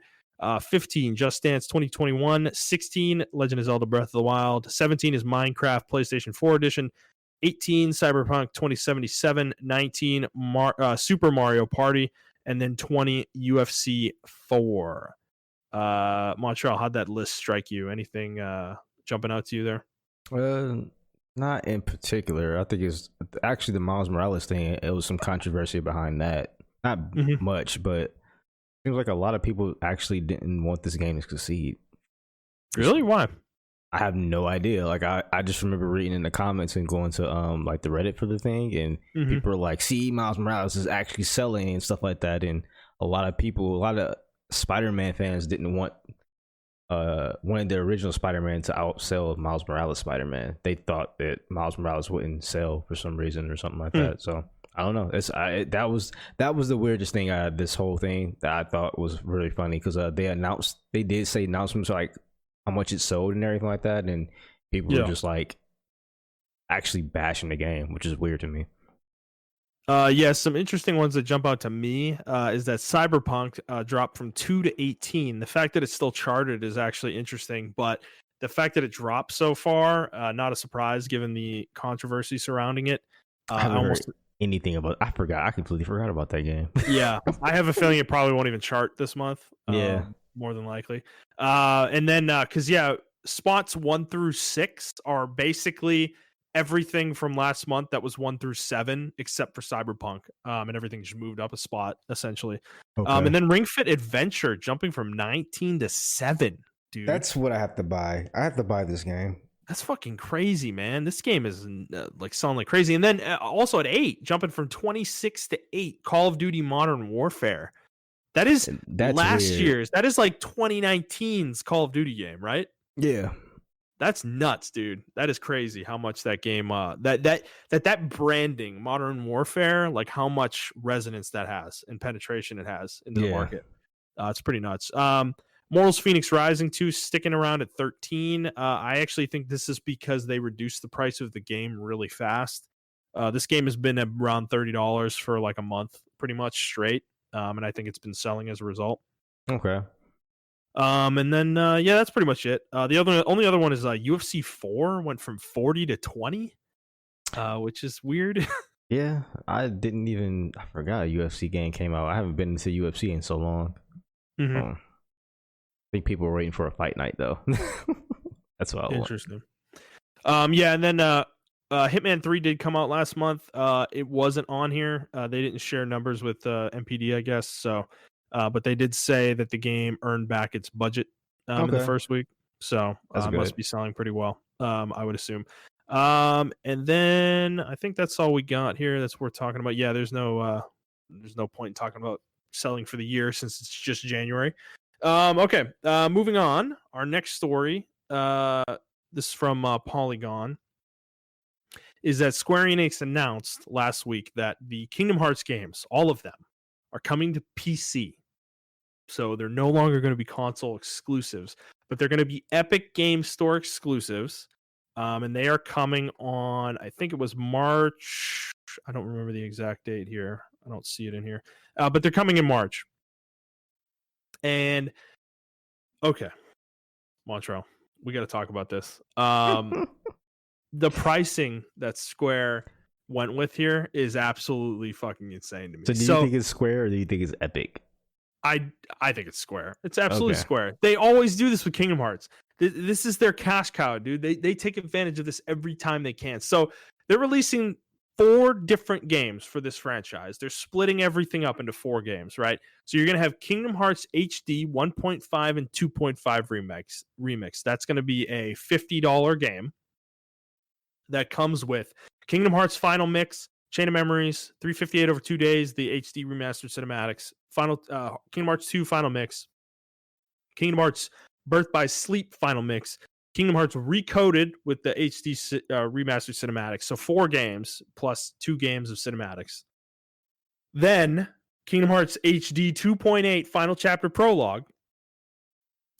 15, Just Dance 2021. 16, Legend of Zelda Breath of the Wild. 17 is Minecraft PlayStation 4 Edition. 18, Cyberpunk 2077. 19, Super Mario Party. And then 20, UFC 4. Montreal, how'd that list strike you? Anything jumping out to you there?
Not in particular. I think it's actually the Miles Morales thing. It was some controversy behind that. Not much, but seems like a lot of people actually didn't want this game to succeed.
Really? Why?
I have no idea. Like I just remember reading in the comments and going to like the Reddit for the thing, and people are like, "See, Miles Morales is actually selling and stuff like that." And a lot of Spider-Man fans didn't want wanted the original Spider-Man to outsell Miles Morales Spider-Man. They thought that Miles Morales wouldn't sell for some reason or something like that. So I don't know. That was the weirdest thing out of this whole thing that I thought was really funny, because they did say announcements like how much it sold and everything like that, and people were just like actually bashing the game, which is weird to me.
Some interesting ones that jump out to me is that Cyberpunk dropped from 2 to 18. The fact that it's still charted is actually interesting, but the fact that it dropped so far, not a surprise given the controversy surrounding it.
I haven't heard anything about. I completely forgot about that game.
Yeah, I have a feeling it probably won't even chart this month. More than likely. And then because spots 1 through 6 are basically everything from last month that was 1 through 7, except for Cyberpunk, and everything just moved up a spot essentially. And then Ring Fit Adventure jumping from 19 to 7, dude.
That's what I have to buy. I have to buy this game.
That's fucking crazy, man. This game is like selling like crazy. And then also at 8, jumping from 26 to 8, Call of Duty Modern Warfare. That's last year's. That is like 2019's Call of Duty game, right?
Yeah.
That's nuts, dude. That is crazy how much that game that branding, Modern Warfare, like how much resonance that has and penetration it has into the market. It's pretty nuts. Mortals Phoenix Rising 2 sticking around at 13. I actually think this is because they reduced the price of the game really fast. This game has been around $30 for like a month, pretty much straight. And I think it's been selling as a result.
Okay.
And then that's pretty much it. The only other one is UFC 4 went from 40 to 20, which is weird.
Yeah, I forgot a UFC game came out. I haven't been into UFC in so long. I think people were waiting for a fight night though. That's what I want.
Interesting. And then Hitman 3 did come out last month. It wasn't on here. They didn't share numbers with NPD, I guess. So, but they did say that the game earned back its budget in the first week. So it must be selling pretty well, I would assume. And then I think that's all we got here that's worth talking about. Yeah, there's no point in talking about selling for the year since it's just January. Okay, moving on. Our next story, this is from Polygon, is that Square Enix announced last week that the Kingdom Hearts games, all of them, are coming to PC. So they're no longer going to be console exclusives, but they're going to be Epic Game Store exclusives. And they are coming on, I think it was March. I don't remember the exact date here. I don't see it in here. But they're coming in March. And, okay, Montrell, we got to talk about this. The pricing that Square went with here is absolutely fucking insane to me.
So do you think it's Square or do you think it's Epic?
I think it's Square. It's absolutely Square. They always do this with Kingdom Hearts. This is their cash cow, dude. They take advantage of this every time they can. So they're releasing 4 different games for this franchise. They're splitting everything up into 4 games, right? So you're going to have Kingdom Hearts HD 1.5 and 2.5 remix. That's going to be a $50 game that comes with Kingdom Hearts Final Mix, Chain of Memories, 358 over 2 days, the HD remastered cinematics, Kingdom Hearts 2 Final Mix, Kingdom Hearts Birth by Sleep Final Mix, Kingdom Hearts Recoded with the HD remastered cinematics. So 4 games plus 2 games of cinematics. Then Kingdom Hearts HD 2.8 Final Chapter Prologue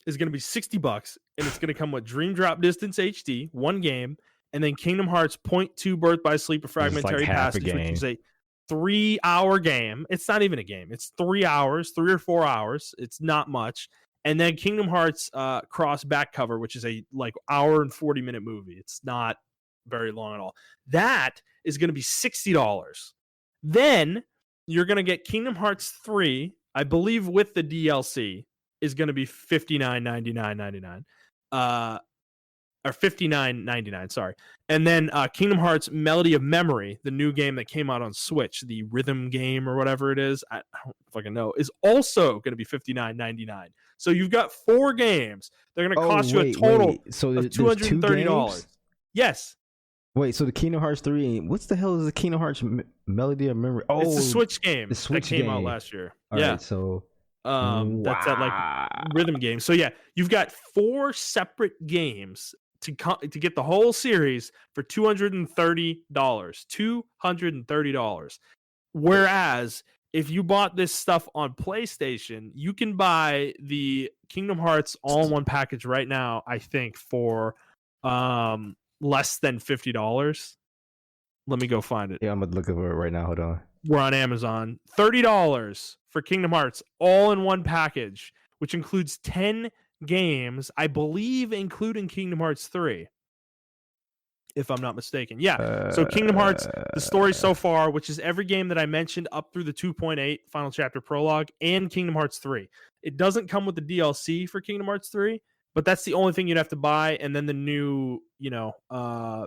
is going to be $60, and it's going to come with Dream Drop Distance HD, 1 game, and then Kingdom Hearts 0.2 Birth by Sleep, a Fragmentary Passage, which is a 3-hour game. It's not even a game. It's 3 hours, 3 or 4 hours. It's not much. And then Kingdom Hearts Cross Back Cover, which is a hour and 40-minute movie. It's not very long at all. That is going to be $60. Then you're going to get Kingdom Hearts 3, I believe, with the DLC. is going to be $59.99.99. Or $59.99, sorry. And then Kingdom Hearts Melody of Memory, the new game that came out on Switch, the rhythm game or whatever it is, I don't fucking know, is also going to be $59.99. So you've got 4 games. They're going to cost you a total
So
of
there's 2
$230.
games?
Yes.
Wait, so the Kingdom Hearts 3, what's the hell is the Kingdom Hearts Melody of Memory? Oh,
it's the Switch game
that
came out last year.
All right, so
that's that like rhythm game. So yeah, you've got 4 separate games to get the whole series for $230. $230. Whereas if you bought this stuff on PlayStation, you can buy the Kingdom Hearts all-in-one package right now, I think, for less than $50. Let me go find it.
Yeah, I'm gonna look over it right now. Hold on.
We're on Amazon. $30 for Kingdom Hearts all-in-one package, which includes 10 games, I believe, including Kingdom Hearts 3, if I'm not mistaken. Yeah. So Kingdom Hearts, the story so far, which is every game that I mentioned up through the 2.8 final chapter prologue, and Kingdom Hearts 3. It doesn't come with the DLC for Kingdom Hearts 3, but that's the only thing you'd have to buy, and then the new,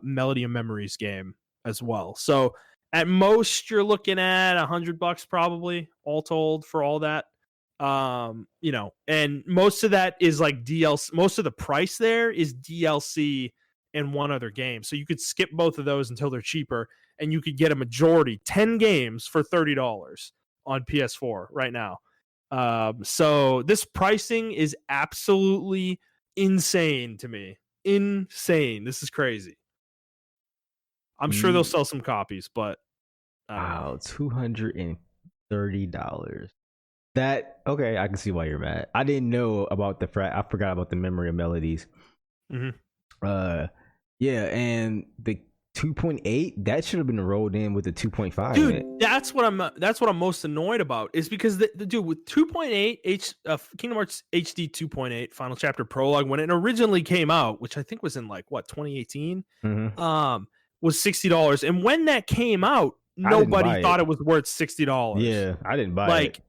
Melody of Memories game as well. So at most you're looking at $100 probably, all told, for all that. And most of that is like DLC. Most of the price there is DLC and one other game. So you could skip both of those until they're cheaper, and you could get a majority, 10 games for $30 on PS4 right now. So this pricing is absolutely insane to me. Insane. This is crazy. I'm sure they'll sell some copies, but
wow, $230. That okay? I can see why you're mad. I didn't know about I forgot about the Memory of Melodies.
Mm-hmm.
Yeah, and the 2.8 that should have been rolled in with the 2.5.
Dude, that's what I'm most annoyed about, is because the dude with 2.8 Kingdom Hearts HD 2.8 final chapter prologue, when it originally came out, which I think was in 2018, was $60. And when that came out, nobody thought it was worth $60.
Yeah, I didn't buy it.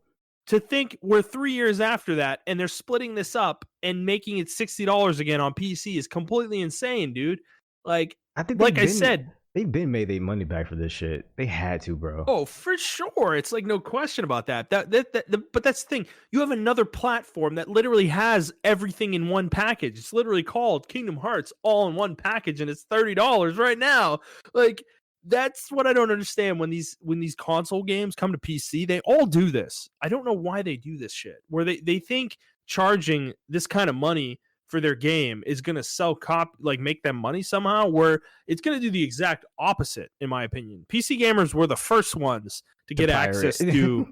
To think we're 3 years after that and they're splitting this up and making it $60 again on PC is completely insane, dude. I think I said,
they've been made their money back for this shit. They had to, bro.
Oh, for sure. It's no question about that. But that's the thing. You have another platform that literally has everything in one package. It's literally called Kingdom Hearts all in one package, and it's $30 right now. That's what I don't understand when these console games come to PC. They all do this. I don't know why they do this shit, where they think charging this kind of money for their game is going to sell make them money somehow, where it's going to do the exact opposite, in my opinion. PC gamers were the first ones to get access to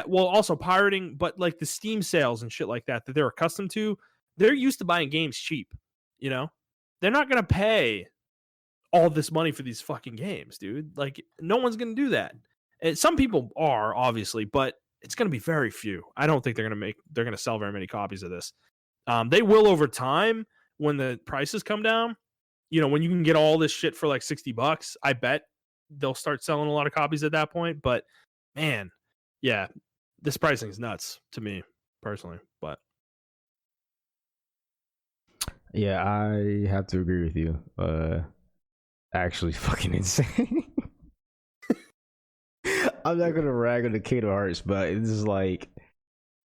also pirating, but the Steam sales and shit like that they're accustomed to. They're used to buying games cheap. They're not going to pay all this money for these fucking games, dude. No one's going to do that. And some people are, obviously, but it's going to be very few. I don't think they're going to sell very many copies of this. They will over time when the prices come down. When you can get all this shit for $60, I bet they'll start selling a lot of copies at that point. But man, yeah, this pricing is nuts to me personally. But
yeah, I have to agree with you. Actually, fucking insane. I'm not gonna rag on the Kingdom Hearts, but this is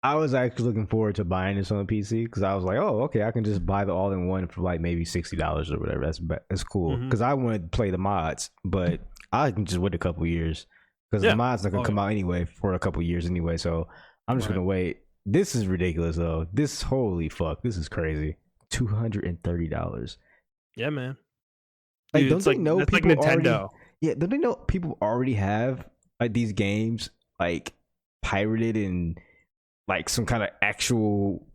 I was actually looking forward to buying this on the PC because I was like, oh, okay, I can just buy the all-in-one for maybe $60 or whatever. That's cool because I wanted to play the mods, but I can just wait a couple years because the mods not gonna come out anyway for a couple years anyway. So I'm just gonna wait. This is ridiculous though. Holy fuck, this is crazy. $230.
Yeah, man. Dude,
don't they know people
Nintendo?
Don't they know people already have these games pirated and some kind of actual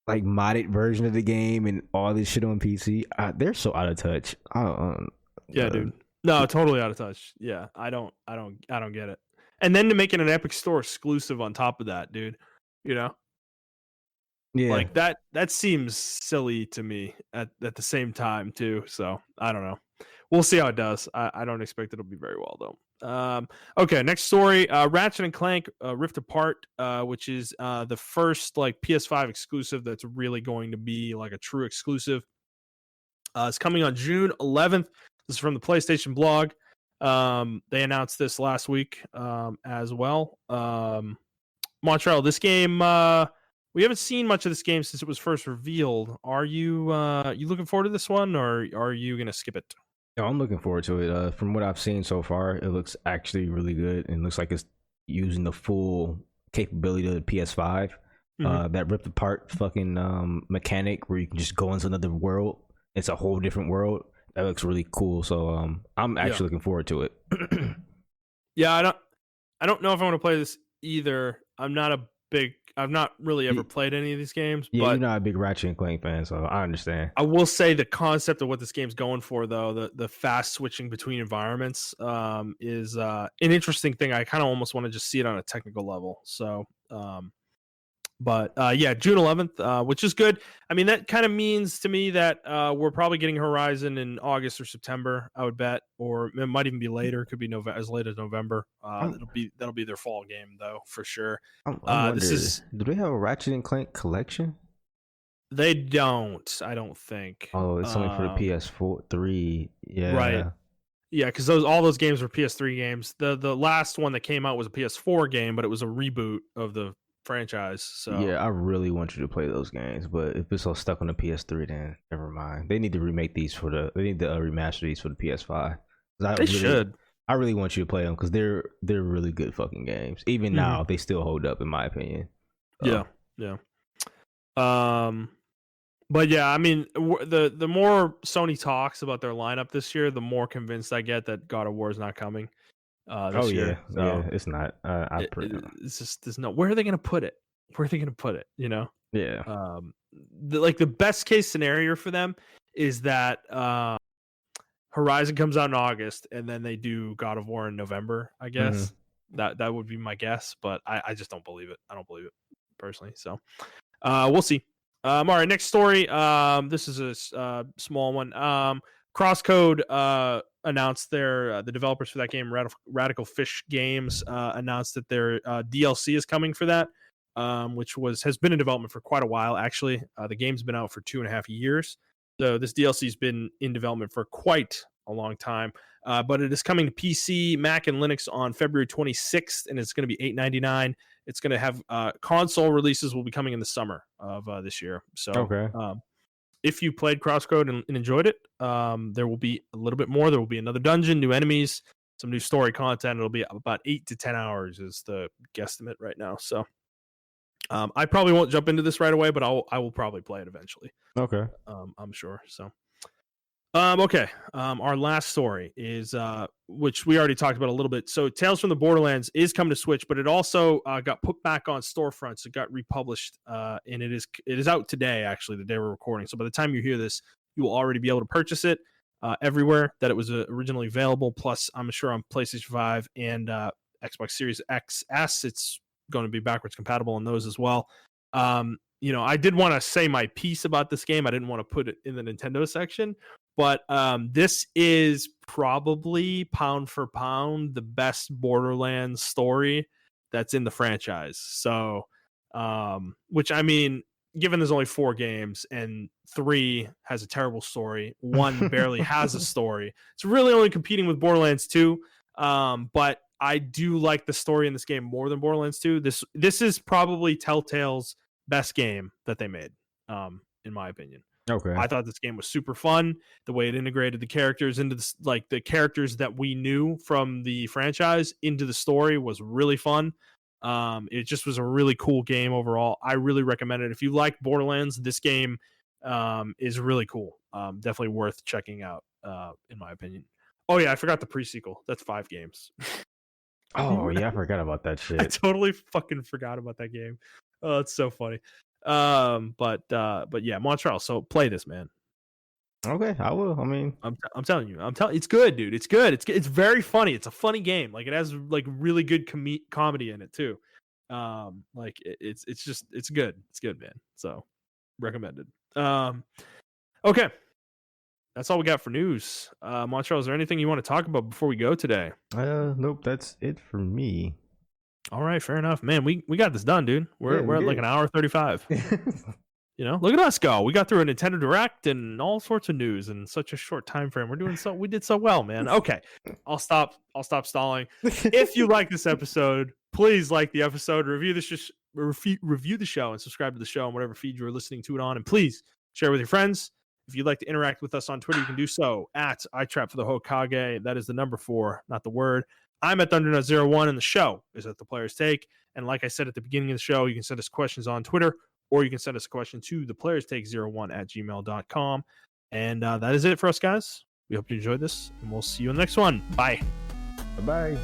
modded version of the game and all this shit on PC? They're so out of touch.
Yeah, dude. No, totally out of touch. Yeah, I don't get it. And then to make it an Epic Store exclusive on top of that, dude. Yeah. That seems silly to me at the same time too. So I don't know. we'll see how it does. I don't expect it'll be very well though. Okay, next story. Ratchet and Clank Rift Apart, which is the first like PS5 exclusive that's really going to be like a true exclusive. It's coming on June 11th. This is from the PlayStation blog. They announced this last week as well. Montreal, this game, we haven't seen much of this game since it was first revealed. Are you looking forward to this one, or are you going to skip it?
No, I'm looking forward to it. From what I've seen so far, it looks actually really good and looks like it's using the full capability of the PS5. That ripped apart fucking mechanic where you can just go into another world. It's a whole different world. That looks really cool. So I'm actually looking forward to it.
Yeah, I don't know if I want to play this either. I've not really ever played any of these games.
Yeah,
but
you're not a big Ratchet and Clank fan, so I understand.
I will say the concept of what this game's going for, though, the fast switching between environments, is an interesting thing. I kind of almost want to just see it on a technical level. So, but yeah, June 11th, which is good. I mean, that kind of means to me that we're probably getting Horizon in August or September, I would bet, or it might even be later. It could be as late as November. That'll be their fall game though, for sure.
Do they have a Ratchet and Clank collection?
They don't. I don't think.
Oh, it's only for the PS4, 3. Yeah,
right. Yeah, because all those games were PS3 games. The last one that came out was a PS4 game, but it was a reboot of the franchise. So
yeah, I really want you to play those games, but if it's all stuck on the PS3, then never mind. They need to remake these they need to remaster these for the PS5.
Should.
I really want you to play them because they're really good fucking games. Even now, they still hold up in my opinion.
Yeah. But yeah, I mean, the more Sony talks about their lineup this year, the more convinced I get that God of War is not coming. This year.
Yeah, it's not.
It's just there's no. Where are they going to put it? Where are they going to put it? You know?
Yeah.
The best case scenario for them is that Horizon comes out in August, and then they do God of War in November. I guess that would be my guess, but I just don't believe it. I don't believe it personally. So we'll see. All right, next story. This is a small one. Crosscode announced the developers for that game, Radical Fish Games, announced that their DLC is coming for that, which has been in development for quite a while. Actually, the game's been out for 2.5 years, so this DLC has been in development for quite a long time. But it is coming to PC, Mac, and Linux on February 26th, and it's going to be $8.99. It's going to have console releases will be coming in the summer of this year. So,
okay.
If you played Crosscode and enjoyed it, there will be a little bit more. There will be another dungeon, new enemies, some new story content. It'll be about 8 to 10 hours is the guesstimate right now. So I probably won't jump into this right away, but I will probably play it eventually.
Okay.
I'm sure. So okay. Our last story is which we already talked about a little bit. So Tales from the Borderlands is coming to Switch, but it also got put back on storefronts. It got republished, and it is out today, actually, the day we're recording. So by the time you hear this, you will already be able to purchase it everywhere that it was originally available. Plus, I'm sure on PlayStation 5 and Xbox Series XS, it's going to be backwards compatible on those as well. I did want to say my piece about this game. I didn't want to put it in the Nintendo section, but this is probably pound for pound the best Borderlands story that's in the franchise. So, which I mean, given there's only 4 games and 3 has a terrible story, 1 barely has a story, it's really only competing with Borderlands 2. But I do like the story in this game more than Borderlands 2. This is probably Telltale's best game that they made, in my opinion.
Okay.
I thought this game was super fun. The way it integrated the characters into the characters that we knew from the franchise into the story was really fun. It just was a really cool game overall. I really recommend it. If you like Borderlands, this game is really cool. Definitely worth checking out, in my opinion. Oh yeah, I forgot the pre-sequel. That's 5 games.
Oh yeah, I forgot about that shit.
I totally fucking forgot about that game. Oh, it's so funny. But yeah, Montreal. So play this, man.
Okay, I will. I mean,
I'm telling you, it's good, dude. It's good. It's very funny. It's a funny game. Like it has like really good comedy in it too. Like it's good. It's good, man. So recommended. Okay. that's all we got for news. Montrell, is there anything you want to talk about before we go today?
Nope, that's it for me.
All right, fair enough, man. We got this done, dude. We're at like an hour 35. Look at us go. We got through a Nintendo Direct and all sorts of news in such a short time frame. We did so well, man. Okay, I'll stop stalling. If you like this episode, please like the episode, review the show, and subscribe to the show on whatever feed you're listening to it on. And please share with your friends. If you'd like to interact with us on Twitter, you can do so at iTrap for the Hokage. That is the number 4, not the word. I'm at Thundernut01, and the show is at The Player's Take. And like I said at the beginning of the show, you can send us questions on Twitter, or you can send us a question to theplayerstake01@gmail.com. And that is it for us, guys. We hope you enjoyed this, and we'll see you in the next one. Bye.
Bye-bye.